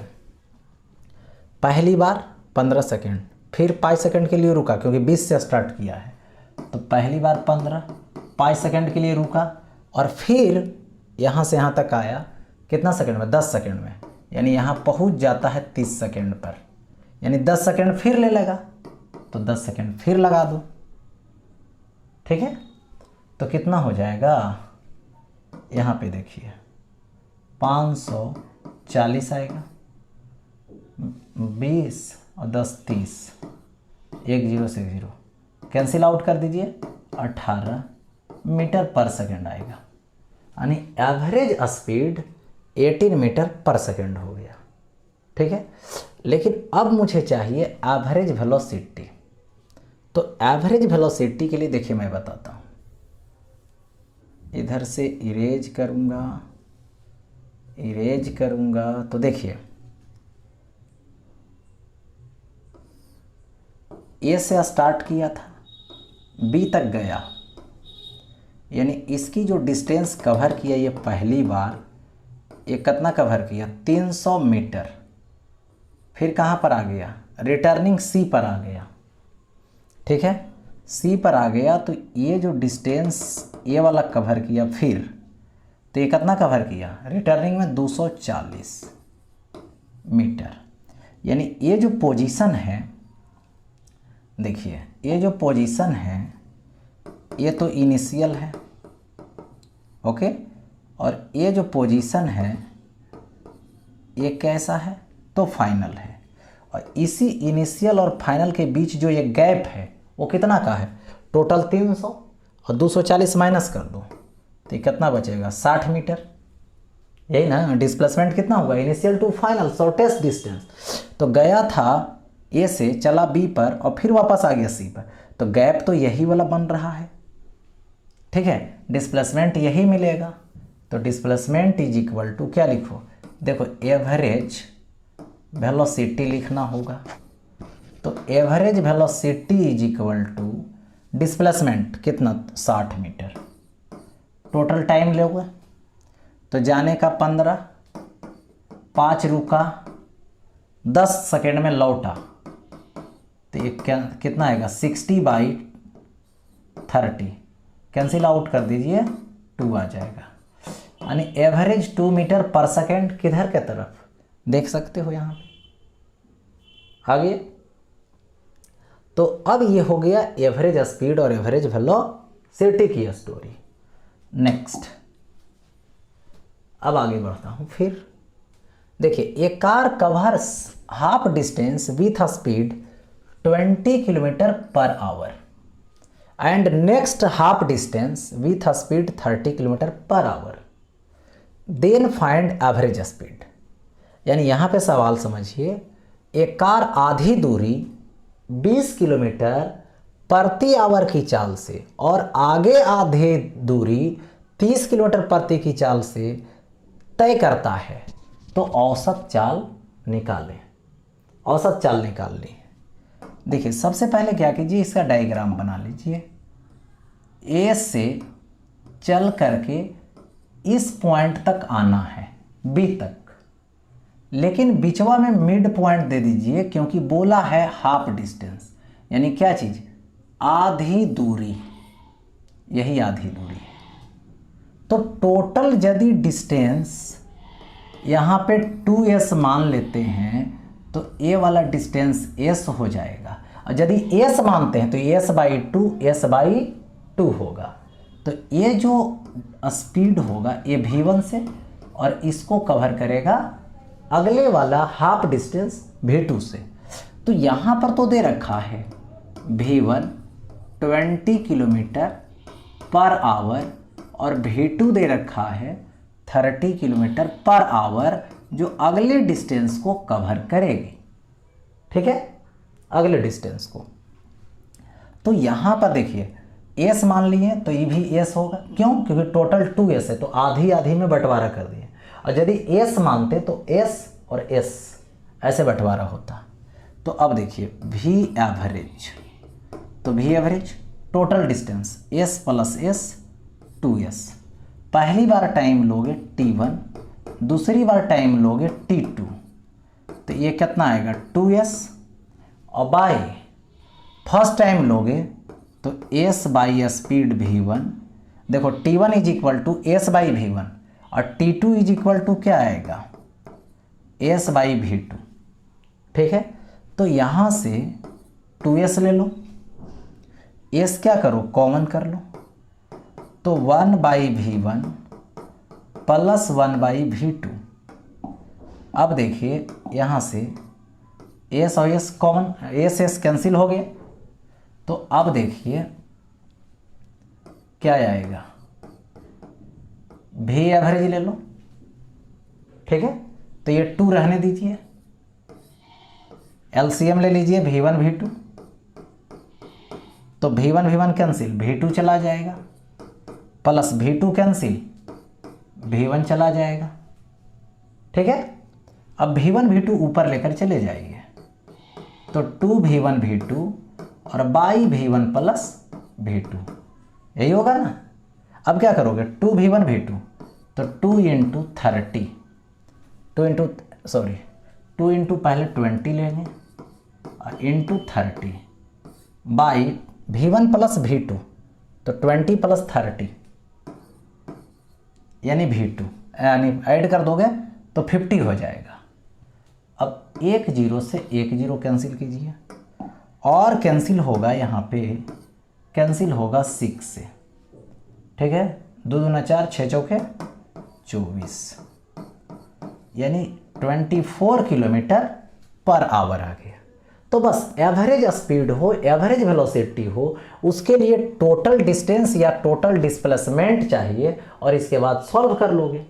पहली बार 15 सेकेंड, फिर 5 सेकेंड के लिए रुका क्योंकि 20 से स्टार्ट किया है, तो पहली बार 15, 5 सेकेंड के लिए रुका और फिर यहाँ से यहाँ तक आया कितना सेकेंड में, 10 सेकेंड में, यानी यहाँ पहुँच जाता है 30 सेकेंड पर, यानी 10 सेकेंड फिर ले लेगा, तो 10 सेकेंड फिर लगा दो, ठीक है। तो कितना हो जाएगा, यहाँ पे देखिए 540 आएगा, 20 और 10 30, 1 0 से 0 कैंसिल आउट कर दीजिए, 18 मीटर पर सेकेंड आएगा, यानी average speed 18 metre per second हो गया, ठीक है। लेकिन अब मुझे चाहिए एवरेज वेलोसिटी। तो एवरेज वेलोसिटी के लिए देखिए मैं बताता हूँ, इधर से इरेज करूँगा, तो देखिए ए से स्टार्ट किया था, बी तक गया, यानी इसकी जो डिस्टेंस कवर किया ये पहली बार, ये कितना कवर किया 300 मीटर, फिर कहाँ पर आ गया, रिटर्निंग सी पर आ गया, ठीक है। सी पर आ गया तो ये जो डिस्टेंस ये वाला कवर किया, फिर तो ये कितना कवर किया, रिटर्निंग में 240 मीटर, यानी ये जो पोजीशन है, देखिए ये जो पोजीशन है ये तो इनिशियल है, ओके, और ये जो पोजीशन है ये कैसा है, तो फाइनल है। और इसी इनिशियल और फाइनल के बीच जो ये गैप है वो कितना का है, टोटल 300 और 240 माइनस कर दो तो ये कितना बचेगा, 60 मीटर, यही ना। डिस्प्लेसमेंट कितना होगा, initial to final, shortest distance. तो गया था ए से, चला बी पर और फिर वापस आ गया सी पर, तो गैप तो यही वाला बन रहा है, ठीक है। डिस्प्लेसमेंट यही मिलेगा, तो डिस्प्लेसमेंट इज इक्वल टू क्या लिखो, देखो एवरेज वेलोसिटी लिखना होगा। तो average velocity is equal to displacement कितना, 60 मीटर। टोटल टाइम लोगे तो जाने का 15, 5 रुका, 10 सेकेंड में लौटा, तो ये कितना आएगा 60/30, कैंसिल आउट कर दीजिए, 2 आ जाएगा, यानी एवरेज 2 मीटर पर सेकेंड किधर के तरफ देख सकते हो यहाँ पे आगे। तो अब ये हो गया एवरेज स्पीड और एवरेज वेलोसिटी की स्टोरी। नेक्स्ट अब आगे बढ़ता हूँ। फिर देखिए, a car covers half distance with a speed 20 kilometre per hour and next half distance with a speed 30 kilometre per hour, then find average speed. यानी यहाँ पे सवाल समझिए, एक कार आधी दूरी 20 किलोमीटर प्रति आवर की चाल से और आगे आधे दूरी 30 किलोमीटर प्रति की चाल से तय करता है, तो औसत चाल निकालें। औसत चाल निकालनी है। देखिए सबसे पहले क्या कीजिए, इसका डायग्राम बना लीजिए। ए से चल करके इस पॉइंट तक आना है, बी तक, लेकिन बिचवा में मिड पॉइंट दे दीजिए, क्योंकि बोला है हाफ डिस्टेंस, यानी क्या चीज़, आधी दूरी, यही आधी दूरी है। तो टोटल यदि डिस्टेंस यहाँ पे 2s मान लेते हैं तो ए वाला डिस्टेंस s हो जाएगा, और यदि s मानते हैं तो s/2 होगा। तो ये जो स्पीड होगा ये v1 से, और इसको कवर करेगा अगले वाला हाफ डिस्टेंस v2 से। तो यहाँ पर तो दे रखा है v1 20 किलोमीटर पर आवर और v2 दे रखा है 30 किलोमीटर पर आवर, जो अगले डिस्टेंस को कवर करेगी। ठीक है, अगले डिस्टेंस को। तो यहाँ पर देखिए s मान लिए तो ये भी s होगा, क्यों, क्योंकि टोटल 2s है, तो आधी आधी में बंटवारा कर दिए। और यदि s मानते तो s और s ऐसे बंटवारा होता। तो अब देखिए v एवरेज, तो v average total distance s plus s 2s। पहली बार टाइम लोगे t1, दूसरी बार टाइम लोगे t2, तो ये कितना आएगा 2s, और बाय फर्स्ट टाइम लोगे तो s बाई स्पीड v1। देखो t1 is equal to s by v1 और t2 इज इक्वल टू क्या आएगा, s बाई v2। ठीक है, तो यहाँ से 2s ले लो, s क्या करो, कॉमन कर लो, तो 1 by v1 plus 1 by v2। अब देखिए यहाँ से s और s कॉमन, s कैंसिल हो गए, तो अब देखिए क्या आएगा, v एवरेज ले लो। ठीक है, तो ये 2 रहने दीजिए, एलसीएम ले लीजिए v1 v2, तो v1 कैंसिल, v2 चला जाएगा, प्लस v2 कैंसिल, v1 चला जाएगा। ठीक है, अब v1 v2 ऊपर लेकर चले जाइए, तो 2v1 v2 और बाई v1 प्लस v2, यही होगा ना। अब क्या करोगे, 2v1 v2 तो 2 इंटू 30, 2 इंटू पहले 20 लेंगे और into 30 by v1 plus v2, तो 20 प्लस 30 यानी v2, यानी ऐड कर दोगे तो 50 हो जाएगा। अब एक जीरो से एक जीरो कैंसिल कीजिए, और कैंसिल होगा यहाँ पे, कैंसिल होगा 6 से। ठीक है, 2 दूना 4, 6 चौके 24, यानी 24 किलोमीटर पर आवर आ गया। तो बस एवरेज स्पीड हो, एवरेज वेलोसिटी हो, उसके लिए टोटल डिस्टेंस या टोटल डिस्प्लेसमेंट चाहिए, और इसके बाद सॉल्व कर लोगे।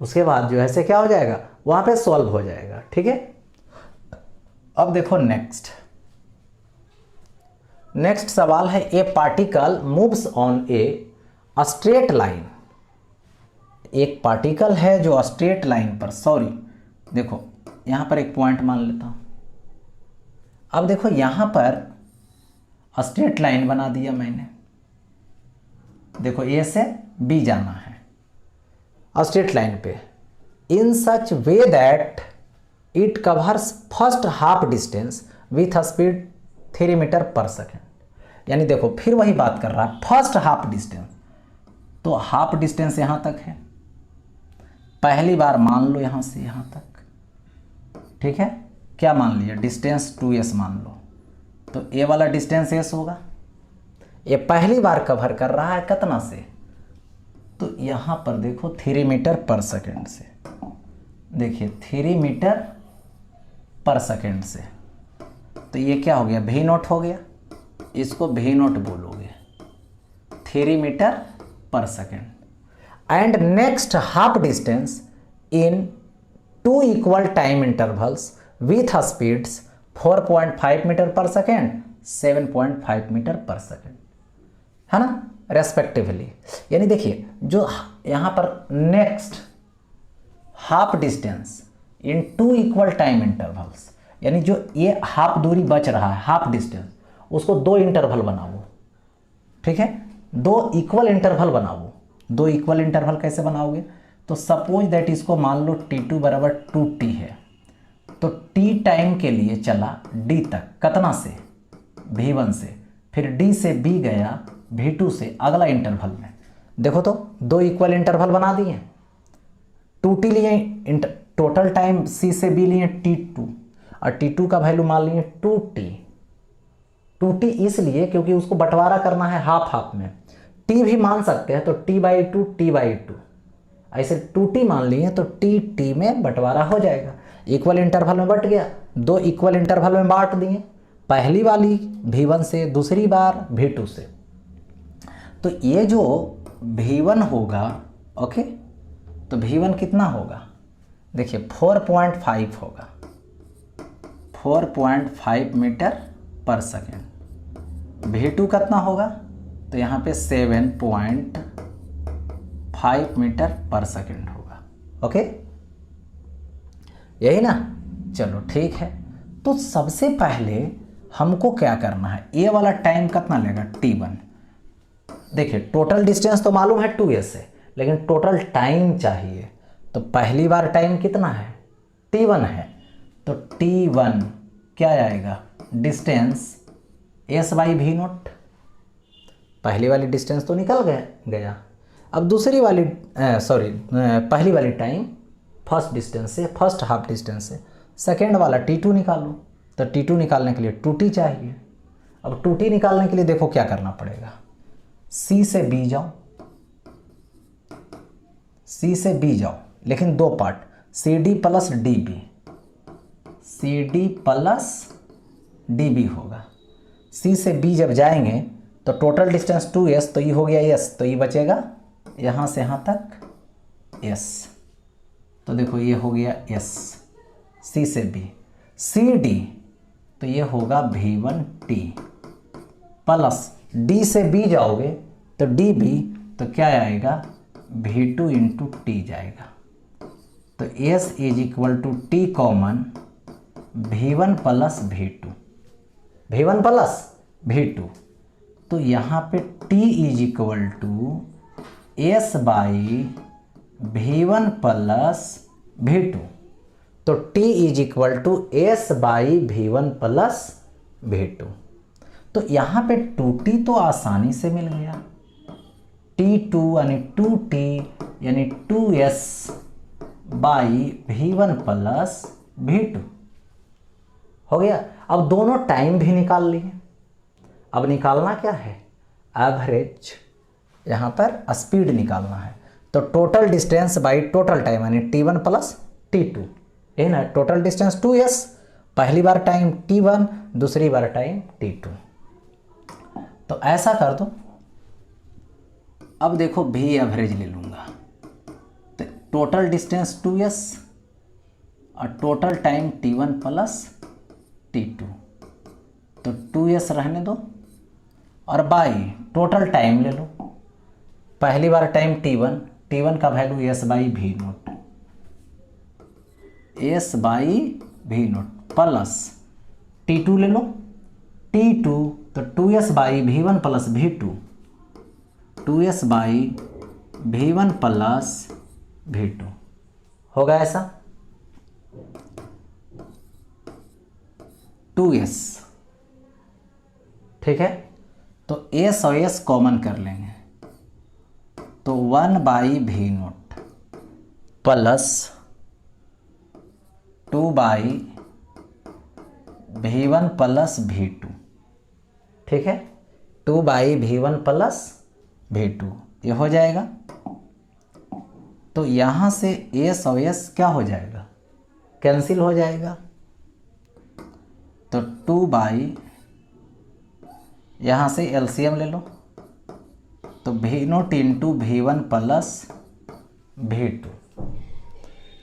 उसके बाद जो है से क्या हो जाएगा, वहाँ पे सॉल्व हो जाएगा। ठीक है, अब देखो नेक्स्ट सवाल है, ए particle moves on a straight line. एक पार्टिकल है जो स्ट्रेट लाइन पर, देखो यहाँ पर एक पॉइंट मान लेता हूँ। अब देखो यहाँ पर स्ट्रेट लाइन बना दिया मैंने, देखो ए से बी जाना है स्ट्रेट लाइन पे, in such way that it covers first half distance with speed 3 metre per second. यानी देखो फिर वही बात कर रहा है, फर्स्ट हाफ डिस्टेंस, तो हाफ डिस्टेंस यहाँ तक है, पहली बार मान लो यहाँ से यहाँ तक। ठीक है, क्या मान लिया, डिस्टेंस 2s मान लो, तो ए वाला डिस्टेंस s होगा। ये पहली बार कवर कर रहा है कितना से, तो यहाँ पर देखो 3 मीटर पर सेकेंड से। देखिए 3 मीटर पर सेकेंड से। तो ये क्या हो गया, वी नॉट हो गया, इसको वी नॉट बोलोगे, 3 metre per second. And next half distance in 2 equal time intervals with speeds 4.5 metre per second, 7.5 metre per second, है ना, रेस्पेक्टिवली। यानी देखिए जो यहाँ पर next half distance in 2 equal time intervals, यानी जो ये हाफ दूरी बच रहा है, हाफ डिस्टेंस, उसको 2 इंटरवल बनाओ, ठीक है, 2 इक्वल इंटरवल बनाओ। 2 इक्वल इंटरवल कैसे बनाओगे, तो सपोज दैट इसको मान लो t2 बराबर 2t है, तो t टाइम के लिए चला d तक, कितना से, v1 से, फिर d से b गया v2 से अगला इंटरवल में। देखो तो 2 इक्वल इंटरवल बना दिए, 2t लिए, टोटल टाइम c से b लिए t2, और t2 का वैल्यू मान लिए 2t इसलिए क्योंकि उसको बंटवारा करना है हाफ हाफ में, t भी मान सकते हैं, तो t/2 ऐसे 2t मान लिए तो t में बंटवारा हो जाएगा, इक्वल इंटरवल में बट गया, 2 इक्वल इंटरवल में बांट दिए, पहली वाली v1 से, दूसरी बार v2 से। तो ये जो v1 होगा, ओके, तो v1 कितना होगा, देखिए 4.5 होगा, 4.5 मीटर पर सेकेंड। v2 कितना होगा, तो यहाँ पे 7.5 मीटर पर सेकेंड होगा, ओके, यही ना। चलो ठीक है, तो सबसे पहले हमको क्या करना है, ये वाला टाइम कितना लेगा, t1। देखिए टोटल डिस्टेंस तो मालूम है 2s है, लेकिन टोटल टाइम चाहिए, तो पहली बार टाइम कितना है, t1 है, तो t1 क्या आएगा, डिस्टेंस s/v0, पहली वाली डिस्टेंस तो निकल गया। अब दूसरी वाली पहली वाली टाइम फर्स्ट डिस्टेंस से, फर्स्ट हाफ डिस्टेंस से, सेकेंड वाला t2 निकालो, तो t2 निकालने के लिए 2t चाहिए। अब 2t निकालने के लिए देखो क्या करना पड़ेगा, c से b जाओ, c से b जाओ, लेकिन 2 part, cd plus db, cd plus db होगा। c से b जब जाएंगे तो टोटल डिस्टेंस 2s, तो ये हो गया s, तो ये बचेगा यहाँ से यहाँ तक s, तो देखो ये हो गया s, c से b, cd तो ये होगा v1t, प्लस d से b जाओगे तो db, तो क्या आएगा, v2 इंटू टी जाएगा, तो s is equal to T common v1 plus v2, v1 plus v2, तो यहाँ पे t is equal to s by v1 plus v2, तो t is equal to s by v1 plus v2। तो यहाँ पे 2t तो आसानी से मिल गया, t2 यानी 2t यानी 2s by v1 plus v2 हो गया। अब दोनों टाइम भी निकाल लिए, अब निकालना क्या है, एवरेज, यहाँ पर स्पीड निकालना है, तो total distance by total time यानी t1 प्लस t2, यही ना, टोटल डिस्टेंस 2s, पहली बार टाइम t1, दूसरी बार टाइम t2। तो ऐसा कर दो। अब देखो v एवरेज ले लूँगा, तो टोटल डिस्टेंस 2s और total time t1 plus t2, तो 2s रहने दो, और बाई टोटल टाइम ले लो, पहली बार टाइम t1 का value s by v0, s by v0 plus t2 ले लो, t2 तो 2s by v1 plus v2, 2s by v1 plus v2 होगा ऐसा, 2s, ठीक है। तो s और s कॉमन कर लेंगे, तो 1 by v0 plus 2 by v1 plus v2, ठीक है, 2 बाई v1 प्लस v2 ये हो जाएगा। तो यहाँ से s और s क्या हो जाएगा, कैंसिल हो जाएगा, 2 बाई, यहाँ से एलसीएम ले लो, तो V0 into V1 plus V2,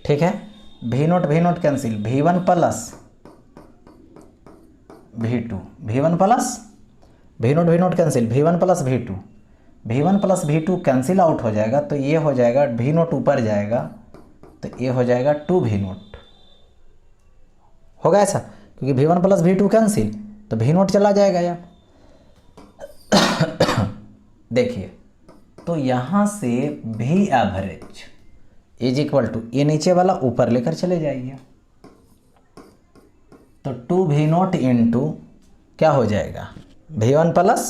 ठीक है। V0 cancel, V1 plus V2, V1 plus V0 cancel, V1 plus V2, V1 plus V2 cancel out हो जाएगा, तो ये हो जाएगा V0 ऊपर जाएगा, तो ये हो जाएगा 2V0, होगा ऐसा, क्योंकि V1 प्लस V2 कैंसिल, तो V0 चला जाएगा यार। देखिए, तो यहाँ से V average is equal to, ये नीचे वाला ऊपर लेकर चले जाइए, तो 2V0 इंटू क्या हो जाएगा, V1 plus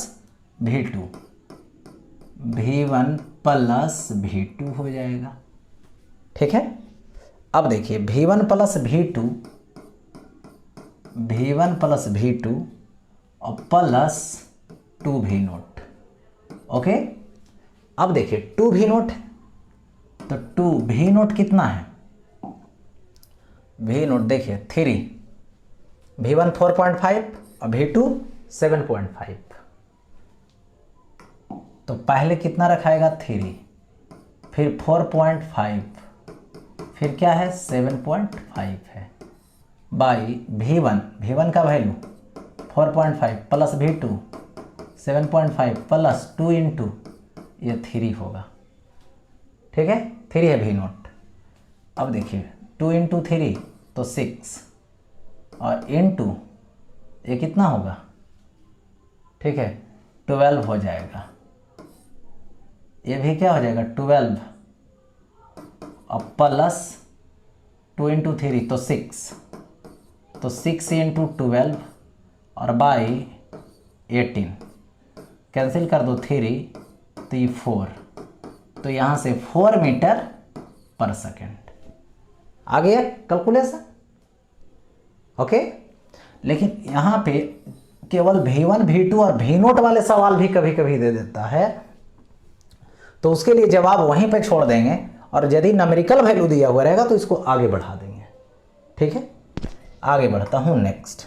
V2, V1 plus V2 हो जाएगा, ठीक है। अब देखिए V1 plus V2, V1 plus V2 और प्लस 2V0, ओके। अब देखिए 2V0, तो 2V0 कितना है, V0 देखिए 3, V1 4.5 और V2 7.5, तो पहले कितना रखाएगा 3, फिर 4.5, फिर क्या है 7.5 है, बाई V1 का value 4.5 plus V2 7.5 plus 2 into ये 3 होगा, ठीक है, 3 है V0। अब देखिए 2 इंटू 3 तो 6 और इंटू ये कितना होगा, ठीक है 12 हो जाएगा, ये भी क्या हो जाएगा 12 और प्लस 2 इंटू 3 तो 6, तो 6 इंटू 12 और बाई 18, कैंसिल कर दो 3, तो ये 4, तो यहाँ से 4 मीटर पर सेकेंड आ गया कैलकुलेशन, ओके। लेकिन यहाँ पे केवल V1 V2 और V0 वाले सवाल भी कभी कभी दे देता है, तो उसके लिए जवाब वहीं पे छोड़ देंगे, और यदि न्यूमेरिकल वैल्यू दिया हुआ रहेगा तो इसको आगे बढ़ा देंगे, ठीक है। आगे बढ़ता हूँ नेक्स्ट।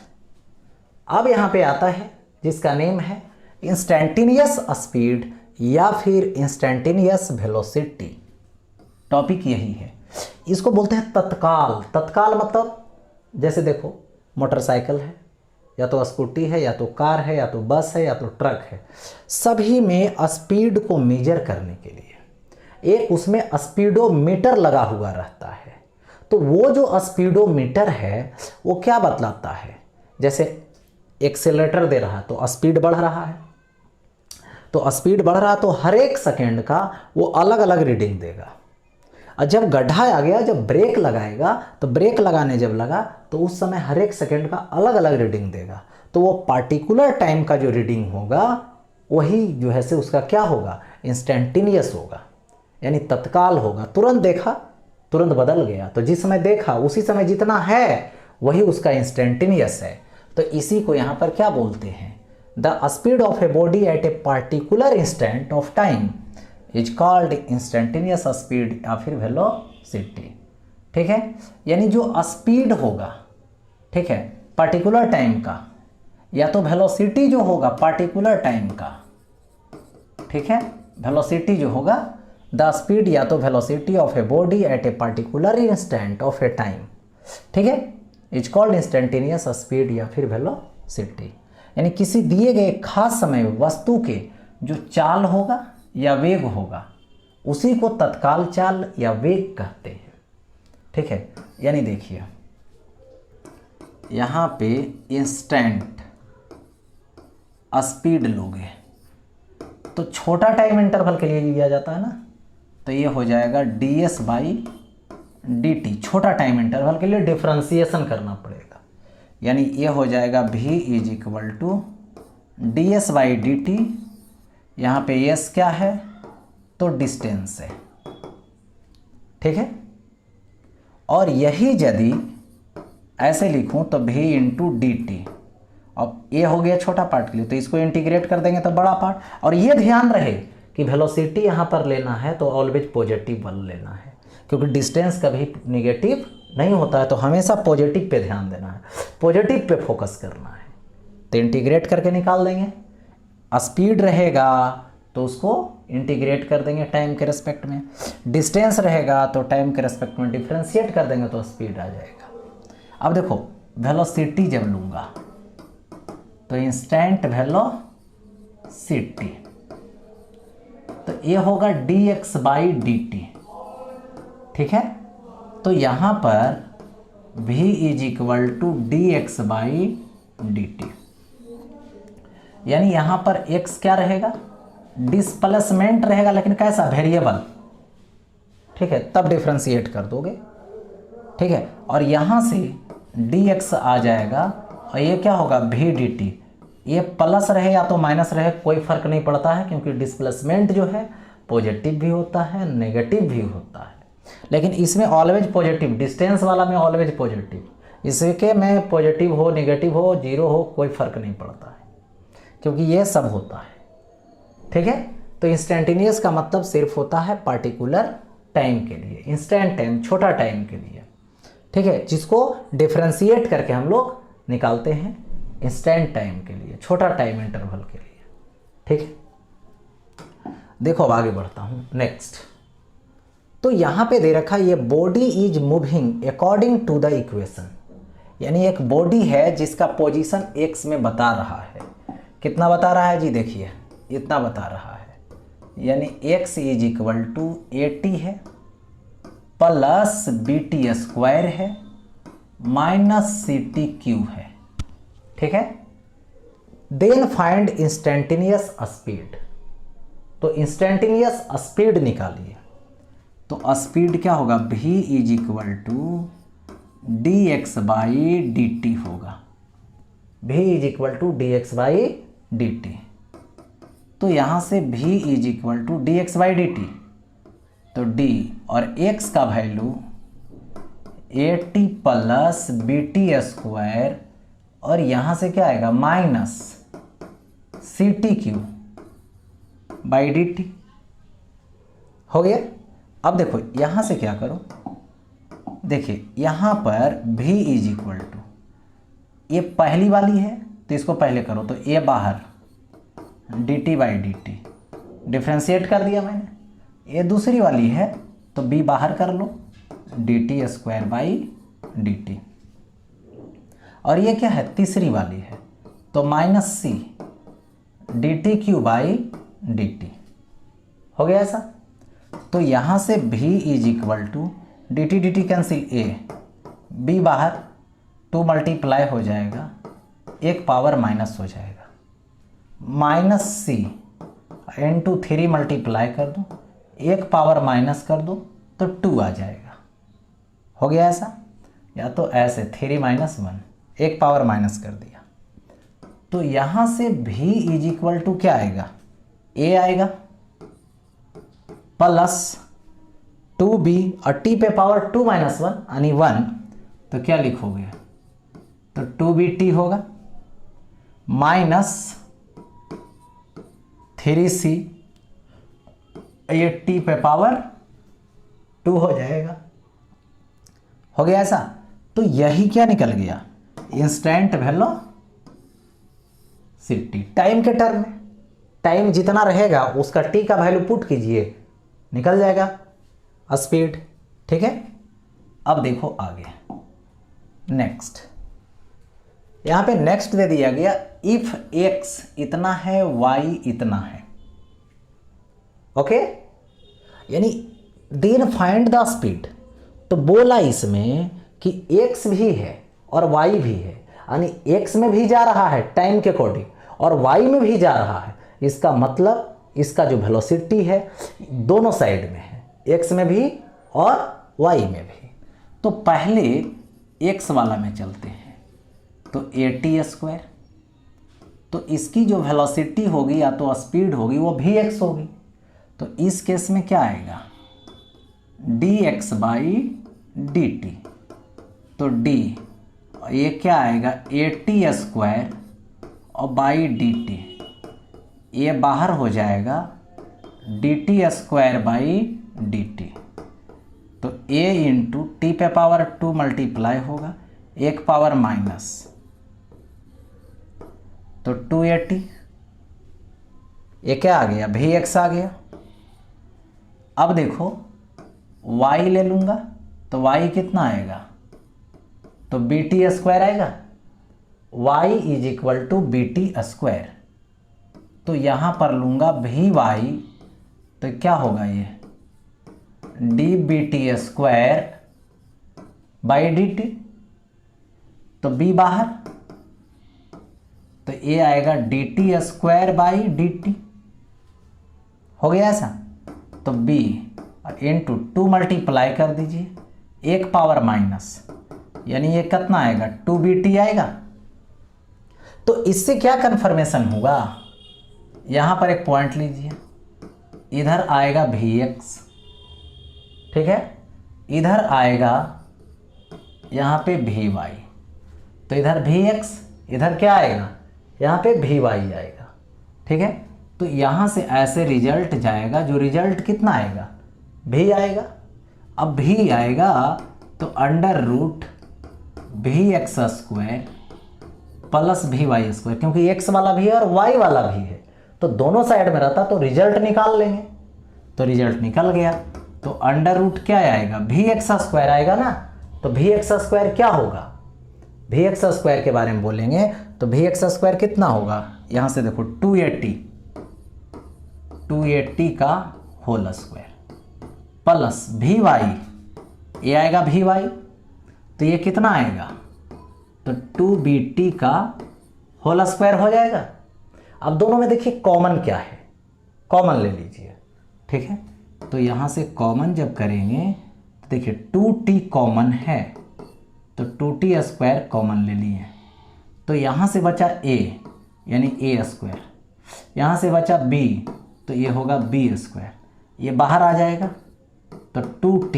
अब यहाँ पे आता है जिसका नेम है इंस्टेंटेनियस स्पीड या फिर इंस्टेंटेनियस वेलोसिटी। टॉपिक यही है, इसको बोलते हैं तत्काल। तत्काल मतलब जैसे देखो मोटरसाइकिल है, या तो स्कूटी है, या तो कार है, या तो बस है, या तो ट्रक है, सभी में स्पीड को मेजर करने के लिए एक उसमें स्पीडोमीटर लगा हुआ रहता है। तो वो जो स्पीडोमीटर है वो क्या बतलाता है, जैसे एक्सेलरेटर दे रहा है तो स्पीड बढ़ रहा है, तो स्पीड बढ़ रहा है तो हर एक सेकेंड का वो अलग अलग रीडिंग देगा। और जब गड्ढा आ गया, जब ब्रेक लगाएगा, तो ब्रेक लगाने जब लगा तो उस समय हर एक सेकेंड का अलग अलग रीडिंग देगा। तो वो पार्टिकुलर टाइम का जो रीडिंग होगा वही जो है से उसका क्या होगा, इंस्टेंटेनियस होगा, यानी तत्काल होगा। तुरंत देखा तुरंत बदल गया, तो जिस समय देखा उसी समय जितना है वही उसका इंस्टेंटेनियस है। तो इसी को यहाँ पर क्या बोलते हैं, the speed of a body at a particular instant of time is called instantaneous speed या फिर वेलोसिटी, ठीक है। यानी जो स्पीड होगा, ठीक है, पार्टिकुलर टाइम का, या तो वेलोसिटी जो होगा पार्टिकुलर टाइम का, ठीक है, वेलोसिटी जो होगा द स्पीड या तो velocity of a body at a particular instant of A time, ठीक है, इज कॉल्ड इंस्टेंटेनियस स्पीड या फिर वेलोसिटी। यानी किसी दिए गए खास समय वस्तु के जो चाल होगा या वेग होगा उसी को तत्काल चाल या वेग कहते हैं, ठीक है। यानी देखिए यहाँ पे इंस्टेंट स्पीड लोगे तो छोटा टाइम इंटरवल के लिए लिया जाता है ना, तो ये हो जाएगा ds बाई डी टी। छोटा टाइम इंटरवल के लिए डिफ्रेंसिएशन करना पड़ेगा, यानी ये हो जाएगा v is equal to ds by D T. यहाँ पे s क्या है तो डिस्टेंस है, ठीक है। और यही यदि ऐसे लिखूं तो v इंटू डी टी, अब ये हो गया छोटा पार्ट के लिए, तो इसको इंटीग्रेट कर देंगे तो बड़ा पार्ट। और ये ध्यान रहे कि वेलोसिटी यहाँ पर लेना है तो ऑलवेज पॉजिटिव वाला लेना है, क्योंकि डिस्टेंस कभी निगेटिव नहीं होता है, तो हमेशा पॉजिटिव पे ध्यान देना है, पॉजिटिव पे फोकस करना है, तो इंटीग्रेट करके निकाल देंगे। स्पीड रहेगा तो उसको इंटीग्रेट कर देंगे टाइम के रेस्पेक्ट में, डिस्टेंस रहेगा तो टाइम के रेस्पेक्ट में डिफ्रेंशिएट कर देंगे तो स्पीड आ जाएगा। अब देखो वेलोसिटी जब लूँगा तो इंस्टेंट वेलोसिटी, तो ये होगा dx/dt, ठीक है। तो यहाँ पर v = dx/dt, यानी यहाँ पर x क्या रहेगा, डिस्प्लेसमेंट रहेगा, लेकिन कैसा, वेरिएबल, ठीक है, तब डिफ्रेंशिएट कर दोगे, ठीक है। और यहाँ से dx आ जाएगा और ये क्या होगा v dt, ये प्लस रहे या तो माइनस रहे कोई फर्क नहीं पड़ता है, क्योंकि डिस्प्लेसमेंट जो है पॉजिटिव भी होता है नेगेटिव भी होता है, लेकिन इसमें ऑलवेज पॉजिटिव, डिस्टेंस वाला में ऑलवेज पॉजिटिव, इसके में पॉजिटिव हो नेगेटिव हो जीरो हो कोई फर्क नहीं पड़ता है, क्योंकि ये सब होता है, ठीक है। तो इंस्टेंटेनियस का मतलब सिर्फ होता है पार्टिकुलर टाइम के लिए, इंस्टेंट टाइम छोटा टाइम के लिए, ठीक है, जिसको डिफरेंशिएट करके हम लोग निकालते हैं इंस्टेंट टाइम के लिए, छोटा टाइम इंटरवल के लिए, ठीक है। देखो अब आगे बढ़ता हूँ नेक्स्ट। तो यहाँ पे दे रखा ये body is moving according to the equation, यानी एक बॉडी है जिसका पोजीशन एक्स में बता रहा है, कितना बता रहा है जी, देखिए इतना बता रहा है, यानी x = 80 है प्लस BT² है माइनस CT³ है, ठीक है। देन फाइंड इंस्टेंटेनियस स्पीड, तो इंस्टेंटेनियस स्पीड निकालिए, तो स्पीड क्या होगा, v = dx/dt होगा, v = dx/dt, तो यहाँ से v = dx/dt, तो d और x का वैल्यू 80 प्लस BT² और यहाँ से क्या आएगा माइनस CT³/dt हो गया। अब देखो यहाँ से क्या करो, देखिए यहाँ पर v = ये पहली वाली है तो इसको पहले करो, तो a बाहर dt/dt डिफ्रेंशिएट कर दिया मैंने, ये दूसरी वाली है तो b बाहर कर लो dt²/dt, और ये क्या है तीसरी वाली है तो माइनस c dt³/dt हो गया ऐसा। तो यहाँ से v = dt cancel a, b बाहर 2 मल्टीप्लाई हो जाएगा, एक पावर माइनस हो जाएगा, माइनस c इंटू 3 मल्टीप्लाई कर दो, एक पावर माइनस कर दो तो 2 आ जाएगा, हो गया ऐसा। या तो ऐसे 3 - 1 एक पावर माइनस कर दिया, तो यहाँ से v = क्या आएगा, a आएगा प्लस 2b और t पे पावर 2 - 1 यानी 1, तो क्या लिखोगे, तो 2bt होगा माइनस 3c, ये t पे पावर 2 हो जाएगा, हो गया ऐसा। तो यही क्या निकल गया, इंस्टेंट वेलोसिटी, टाइम के टर्म में, टाइम जितना रहेगा उसका t का वैल्यू पुट कीजिए, निकल जाएगा स्पीड, ठीक है। अब देखो आगे नेक्स्ट, यहाँ पे नेक्स्ट दे दिया गया इफ x इतना है y इतना है, ओके, यानी देन फाइंड द स्पीड, तो बोला इसमें कि x भी है और y भी है, यानी x में भी जा रहा है टाइम के अकॉर्डिंग और y में भी जा रहा है, इसका मतलब इसका जो वेलोसिटी है दोनों साइड में है, x में भी और y में भी। तो पहले x वाला में चलते हैं, तो AT², तो इसकी जो वेलोसिटी होगी या तो स्पीड होगी वो vx होगी, तो इस केस में क्या आएगा dx/dt, तो d ये क्या आएगा AT² और /dt, ये बाहर हो जाएगा dt²/dt, तो a इंटू टी पे पावर 2 मल्टीप्लाई होगा, एक पावर माइनस तो 280, ये क्या आ गया, Vx आ गया। अब देखो y ले लूँगा तो y कितना आएगा, तो BT स्क्वायर आएगा, y is equal to BT square. तो यहाँ पर लूँगा Vy, तो क्या होगा ये dBT स्क्वायर बाई dt, तो b बाहर, तो ये आएगा dt स्क्वायर बाई dt, हो गया ऐसा। तो b इंटू 2 मल्टीप्लाई कर दीजिए, एक पावर माइनस, यानी ये कितना आएगा 2BT आएगा। तो इससे क्या कन्फर्मेशन होगा, यहाँ पर एक पॉइंट लीजिए, इधर आएगा Vx, ठीक है, इधर आएगा यहाँ पे Vy, तो इधर Vx, इधर क्या आएगा, यहाँ पे Vy आएगा, ठीक है। तो यहाँ से ऐसे रिजल्ट जाएगा, जो रिजल्ट कितना आएगा, V आएगा। अब V आएगा तो under root Vx square plus Vy square, क्योंकि x वाला भी है और y वाला भी है, तो दोनों साइड में रहता तो रिजल्ट निकाल लेंगे। तो रिजल्ट निकल गया, तो अंडर रूट क्या आएगा, Vx स्क्वायर आएगा ना। तो Vx स्क्वायर क्या होगा, Vx स्क्वायर के बारे में बोलेंगे तो Vx स्क्वायर कितना होगा, यहाँ से देखो 280 का होल स्क्वायर प्लस Vy, ये आएगा Vy, तो ये कितना आएगा, तो 2BT का होल स्क्वायर हो जाएगा। अब दोनों में देखिए कॉमन क्या है, कॉमन ले लीजिए, ठीक है। तो यहाँ से कॉमन जब करेंगे तो देखिए 2t कॉमन है, तो 2t स्क्वायर कॉमन ले लिए, तो यहाँ से बचा a यानी a स्क्वायर, यहाँ से बचा b, तो ये होगा b स्क्वायर, ये बाहर आ जाएगा, तो 2t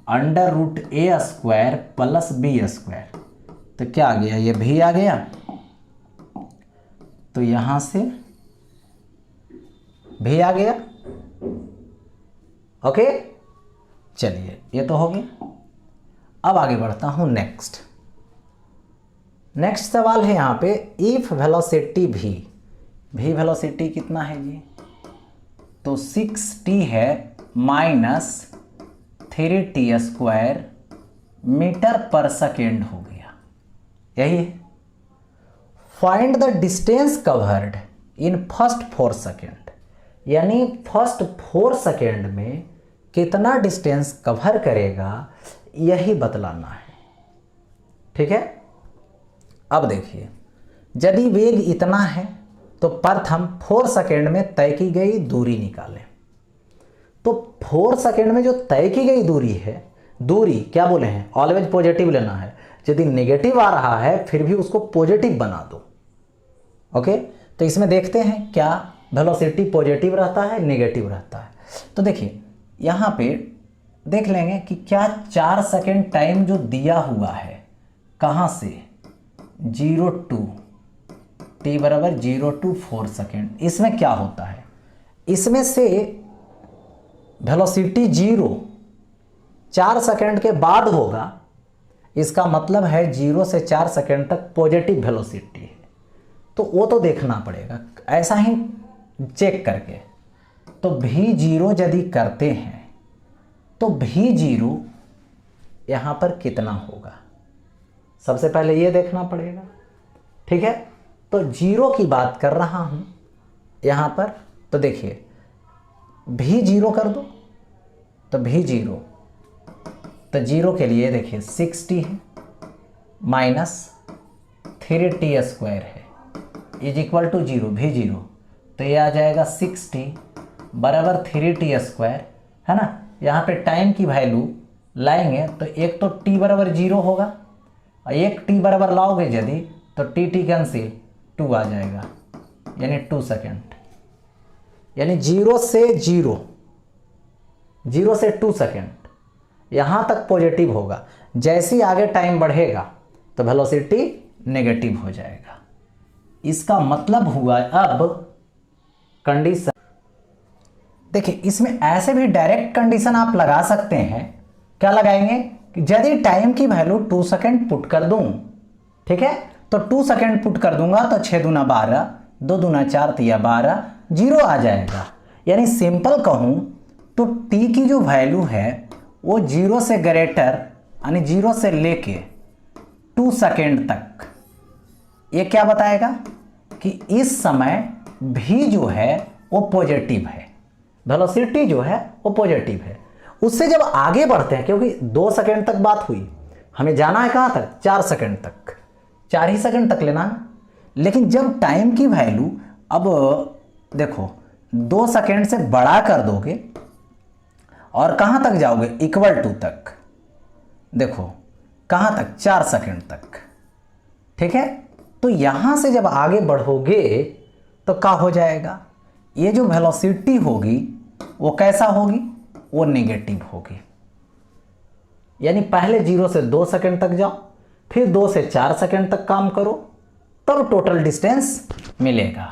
under root a square plus b square, तो क्या आ गया, ये भी आ गया, तो यहाँ से भी आ गया। ओके, चलिए ये तो हो गया। अब आगे बढ़ता हूँ नेक्स्ट सवाल है यहाँ पे, इफ वेलोसिटी v वेलोसिटी कितना है जी, तो 6t है minus 3t square metre per second हो गया, यही है। Find the distance covered in first 4 second, यानी फर्स्ट 4 सेकेंड में कितना डिस्टेंस कवर करेगा, यही बतलाना है, ठीक है। अब देखिए, यदि वेग इतना है तो प्रथम 4 सेकेंड में तय की गई दूरी निकालें। तो 4 सेकेंड में जो तय की गई दूरी है, दूरी क्या बोले हैं, ऑलवेज पॉजिटिव लेना है। यदि नेगेटिव आ रहा है फिर भी उसको पॉजिटिव बना दो। ओके, तो इसमें देखते हैं क्या वेलोसिटी पॉजिटिव रहता है नेगेटिव रहता है। तो देखिए यहाँ पे देख लेंगे कि क्या 4 सेकेंड टाइम जो दिया हुआ है, कहाँ से 0 to t बराबर 0 to 4 सेकेंड, इसमें क्या होता है, इसमें से वेलोसिटी 0 4 सेकेंड के बाद होगा, इसका मतलब है 0 से 4 सेकेंड तक पॉजिटिव वेलोसिटी है, तो वो तो देखना पड़ेगा ऐसा ही चेक करके। तो v0 यदि करते हैं तो v0 यहाँ पर कितना होगा, सबसे पहले ये देखना पड़ेगा, ठीक है। तो 0 की बात कर रहा हूँ यहाँ पर, तो देखिए v0 कर दो, तो v0 तो 0 के लिए देखिए 60 है माइनस 3t स्क्वायर है इज इक्वल टू 0 v0, तो ये आ जाएगा 60 बराबर 3t स्क्वायर, है ना। यहाँ पे टाइम की वैल्यू लाएंगे तो एक तो t बराबर 0 होगा और एक t बराबर लाओगे यदि तो t कैंसिल 2 आ जाएगा, यानी 2 सेकेंड, यानी 0 से 2 सेकेंड यहाँ तक पॉजिटिव होगा। जैसे ही आगे टाइम बढ़ेगा तो वेलोसिटी नेगेटिव हो जाएगा। इसका मतलब हुआ अब कंडीशन, देखिए इसमें ऐसे भी डायरेक्ट कंडीशन आप लगा सकते हैं। क्या लगाएंगे कि यदि टाइम की वैल्यू 2 सेकेंड पुट कर दूं, ठीक है, तो 2 सेकेंड पुट कर दूंगा तो 6 दूना 12, 2 दूना 4 तिया 12, 0 आ जाएगा। यानी सिंपल कहूँ तो t की जो वैल्यू है वो 0 से ग्रेटर यानी 0 से लेके 2 सेकेंड तक, ये क्या बताएगा कि इस समय v जो है वो पॉजिटिव है, वेलोसिटी जो है वो पॉजिटिव है। उससे जब आगे बढ़ते हैं, क्योंकि 2 सेकेंड तक बात हुई, हमें जाना है कहाँ तक, 4 सेकेंड तक, 4 ही सेकेंड तक लेना है। लेकिन जब टाइम की वैल्यू अब देखो 2 सेकेंड से बड़ा कर दोगे और कहाँ तक जाओगे, इक्वल टू तक, देखो कहाँ तक, 4 सेकेंड तक, ठीक है। तो यहां से जब आगे बढ़ोगे तो क्या हो जाएगा, ये जो वेलोसिटी होगी वो कैसा होगी, वो नेगेटिव होगी। यानी पहले 0 से 2 सेकेंड तक जाओ, फिर 2 से 4 सेकेंड तक काम करो, तब टोटल डिस्टेंस मिलेगा।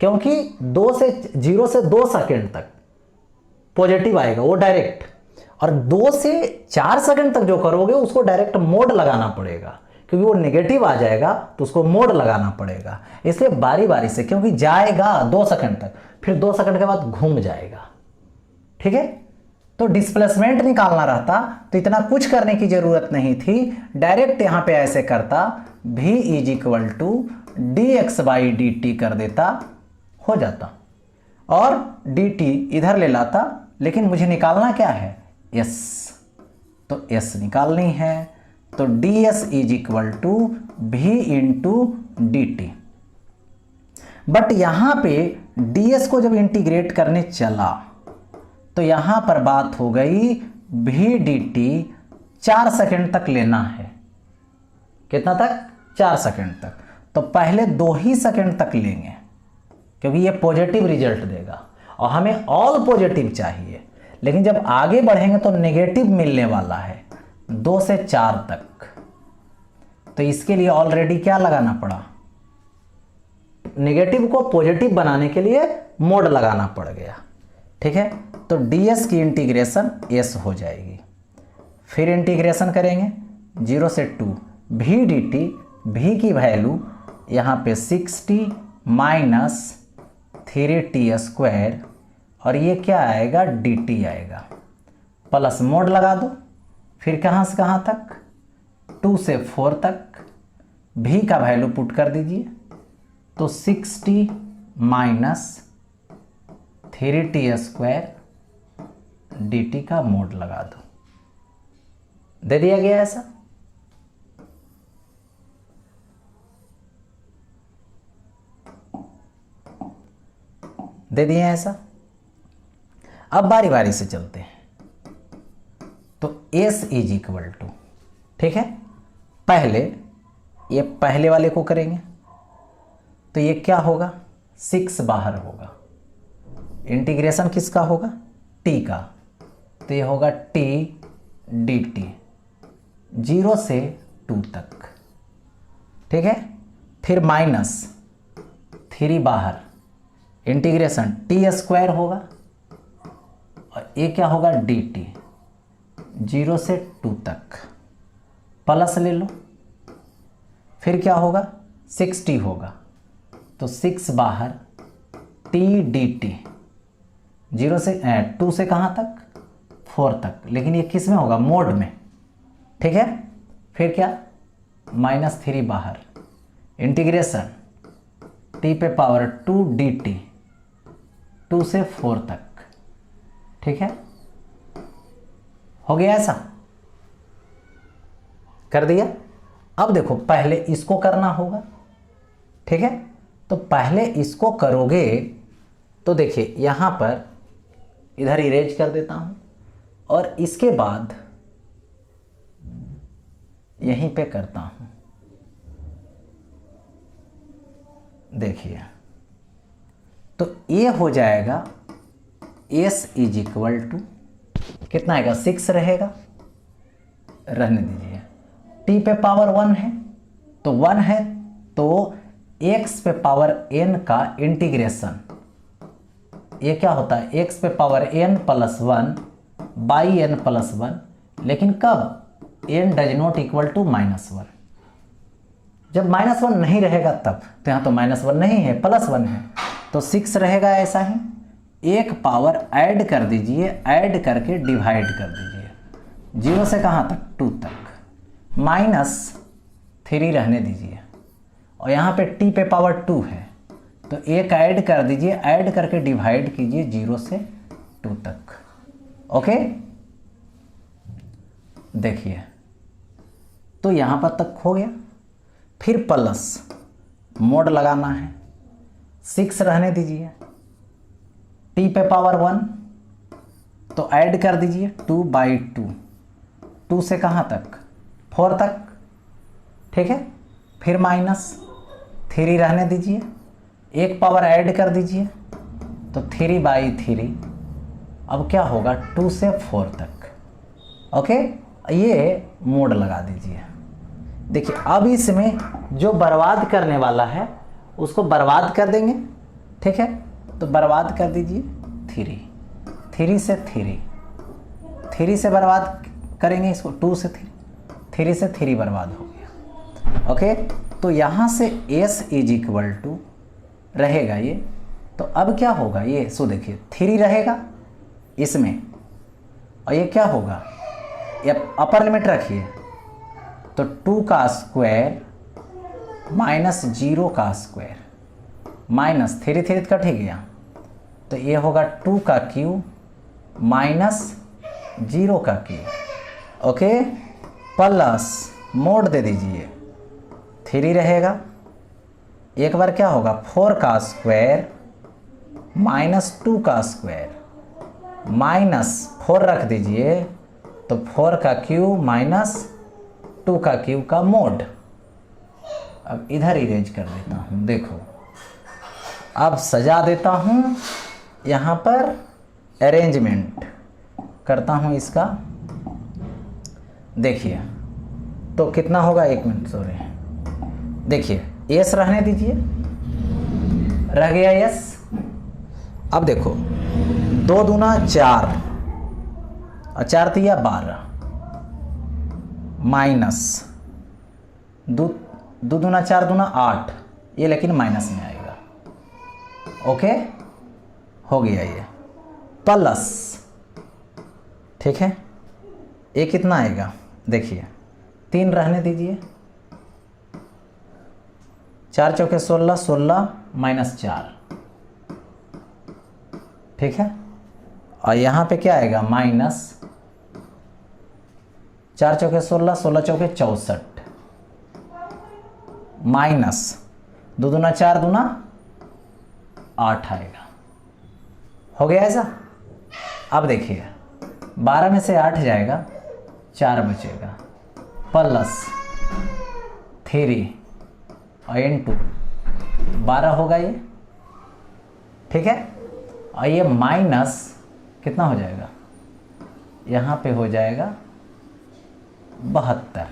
क्योंकि 0 से 2 सेकेंड तक पॉजिटिव आएगा वो डायरेक्ट, और 2 से 4 सेकेंड तक जो करोगे उसको डायरेक्ट मोड लगाना पड़ेगा, क्योंकि वो नेगेटिव आ जाएगा तो उसको मोड लगाना पड़ेगा। इसलिए बारी बारी से, क्योंकि जाएगा 2 सेकेंड तक, फिर 2 सेकेंड के बाद घूम जाएगा, ठीक है। तो डिस्प्लेसमेंट निकालना रहता तो इतना कुछ करने की जरूरत नहीं थी, डायरेक्ट यहां पे ऐसे करता, v = dx/dt कर देता, हो जाता, और dt इधर ले लाता। लेकिन मुझे निकालना क्या है, s, तो s निकालनी है, तो ds = v × dt। बट यहां पे ds को जब इंटीग्रेट करने चला तो यहां पर बात हो गई v dt 4 सेकेंड तक लेना है। कितना तक, 4 सेकेंड तक। तो पहले 2 ही सेकेंड तक लेंगे, क्योंकि ये पॉजिटिव रिजल्ट देगा और हमें ऑल पॉजिटिव चाहिए। लेकिन जब आगे बढ़ेंगे तो नेगेटिव मिलने वाला है 2 से 4 तक। तो इसके लिए ऑलरेडी क्या लगाना पड़ा, नेगेटिव को पॉजिटिव बनाने के लिए मोड लगाना पड़ गया, ठीक है। तो ds की इंटीग्रेशन s हो जाएगी। फिर इंटीग्रेशन करेंगे 0 से 2 v dt, v की वैल्यू यहाँ पे 60 - 3t², और ये क्या आएगा, dt आएगा, प्लस मोड लगा दो। फिर कहाँ से कहाँ तक, 2 से 4 तक, v का वैल्यू पुट कर दीजिए, तो 60 - 3t² dt का मोड लगा दो, दे दिया गया ऐसा। दे दिए ऐसा। अब बारी बारी से चलते हैं। तो s = ठीक है, पहले ये पहले वाले को करेंगे तो ये क्या होगा, 6 बाहर होगा। इंटीग्रेशन किसका होगा, t का, तो ये होगा t dt 0 से 2 तक, ठीक है। फिर -3 बाहर, इंटीग्रेशन t² होगा, और ये क्या होगा, dt 0 से 2 तक, प्लस ले लो। फिर क्या होगा, 60 होगा, तो 6 बाहर, t dt 0 से 2 से कहाँ तक, 4 तक, लेकिन ये किस में होगा, मोड में, ठीक है। फिर क्या, -3 बाहर, इंटीग्रेशन t⁻2 dt 2 से 4 तक, ठीक है। हो गया ऐसा, कर दिया। अब देखो पहले इसको करना होगा, ठीक है। तो पहले इसको करोगे तो देखिए यहां पर इधर इरेज कर देता हूं, और इसके बाद यहीं पे करता हूं, देखिए। तो ये हो जाएगा s = कितना आएगा, 6 रहेगा, रहने दीजिए। t⁻1 है तो 1 है, तो x⁻n का इंटीग्रेशन, ये क्या होता है, x⁻n + 1/n + 1, लेकिन कब, n ≠ -1, जब -1 नहीं रहेगा तब, तो यहाँ तो -1 नहीं है, +1 है, तो 6 रहेगा ऐसा ही। एक पावर ऐड कर दीजिए, ऐड करके डिवाइड कर दीजिए, 0 से कहाँ तक, 2 तक, -3 रहने दीजिए, और यहाँ पे t पे पावर 2 है, तो एक ऐड कर दीजिए, ऐड करके डिवाइड कीजिए 0 से 2 तक। ओके, देखिए तो यहाँ पर तक हो गया। फिर प्लस मोड लगाना है, 6 रहने दीजिए, t पे पावर 1, तो ऐड कर दीजिए 2/2, 2 से कहाँ तक, 4 तक, ठीक है। फिर -3 रहने दीजिए, एक पावर ऐड कर दीजिए, तो 3/3, अब क्या होगा, 2 से 4 तक। ओके, ये मोड लगा दीजिए। देखिए अब इसमें जो बर्बाद करने वाला है उसको बर्बाद कर देंगे, ठीक है। तो बर्बाद कर दीजिए 3 से 3 से बर्बाद करेंगे इसको, 2 से 3 से 3 बर्बाद हो गया। ओके, तो यहाँ से s = रहेगा ये, तो अब क्या होगा, ये सो देखिए 3 रहेगा इसमें, और ये क्या होगा, ये अपर लिमिट रखिए, तो 2 का स्क्वायर -0 का स्क्वायर, -3 कट ही गया, तो ये होगा 2 का क्यूब -0 का क्यूब। ओके, प्लस मोड दे दीजिए, 3 रहेगा, एक बार क्या होगा, 4 का स्क्वायर -2 का स्क्वायर, -4 रख दीजिए, तो 4 का क्यूब -2 का क्यूब का मोड। अब इधर इरेज कर देता हूँ, देखो अब सजा देता हूँ, यहाँ पर अरेंजमेंट करता हूँ इसका। देखिए तो कितना होगा, 1 मिनट सॉरी, देखिए एस रहने दीजिए, रह गया एस। अब देखो 2 दूना 4 और 4 तिया 12, माइनस 2 दूना 4 दूना 8, ये लेकिन माइनस में आएगा। ओके, हो गया ये, प्लस, ठीक है। ये कितना आएगा, देखिए 3 रहने दीजिए, 4 चौके 16, 16 -4, ठीक है। और यहाँ पे क्या आएगा, -4 चौके 16, 16 चौके 64, माइनस 2 दूना 4 दूना 8 आएगा। हो गया ऐसा। अब देखिए 12 में से 8 जाएगा, 4 बचेगा, प्लस 3 और इनटू 12 होगा ये, ठीक है। और ये माइनस कितना हो जाएगा, यहाँ पे हो जाएगा 72,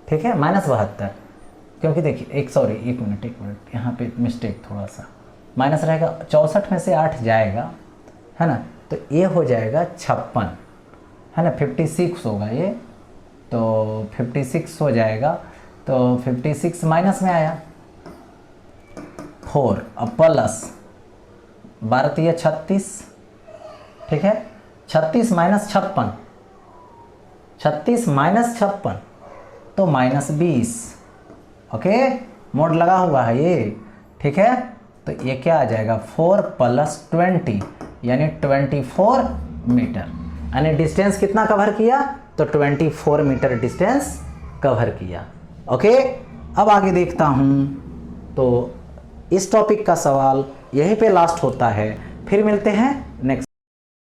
ठीक है, -72, क्योंकि देखिए एक मिनट यहाँ पे मिस्टेक थोड़ा सा, माइनस रहेगा, 64 में से 8 जाएगा, है ना, तो ये हो जाएगा 56, है ना, 56 होगा ये, तो 56 हो जाएगा, तो 56 माइनस में आया 4, अब प्लस 12 तिया 36, ठीक है, 36 माइनस 56, 36 माइनस 56 तो -20। ओके, मोड लगा हुआ है ये, ठीक है। तो ये क्या आ जाएगा, 4 + 20 यानी 24 मीटर, यानी डिस्टेंस कितना कवर किया, तो 24 मीटर डिस्टेंस कवर किया। ओके, अब आगे देखता हूँ, तो इस टॉपिक का सवाल यहीं पे लास्ट होता है, फिर मिलते हैं नेक्स्ट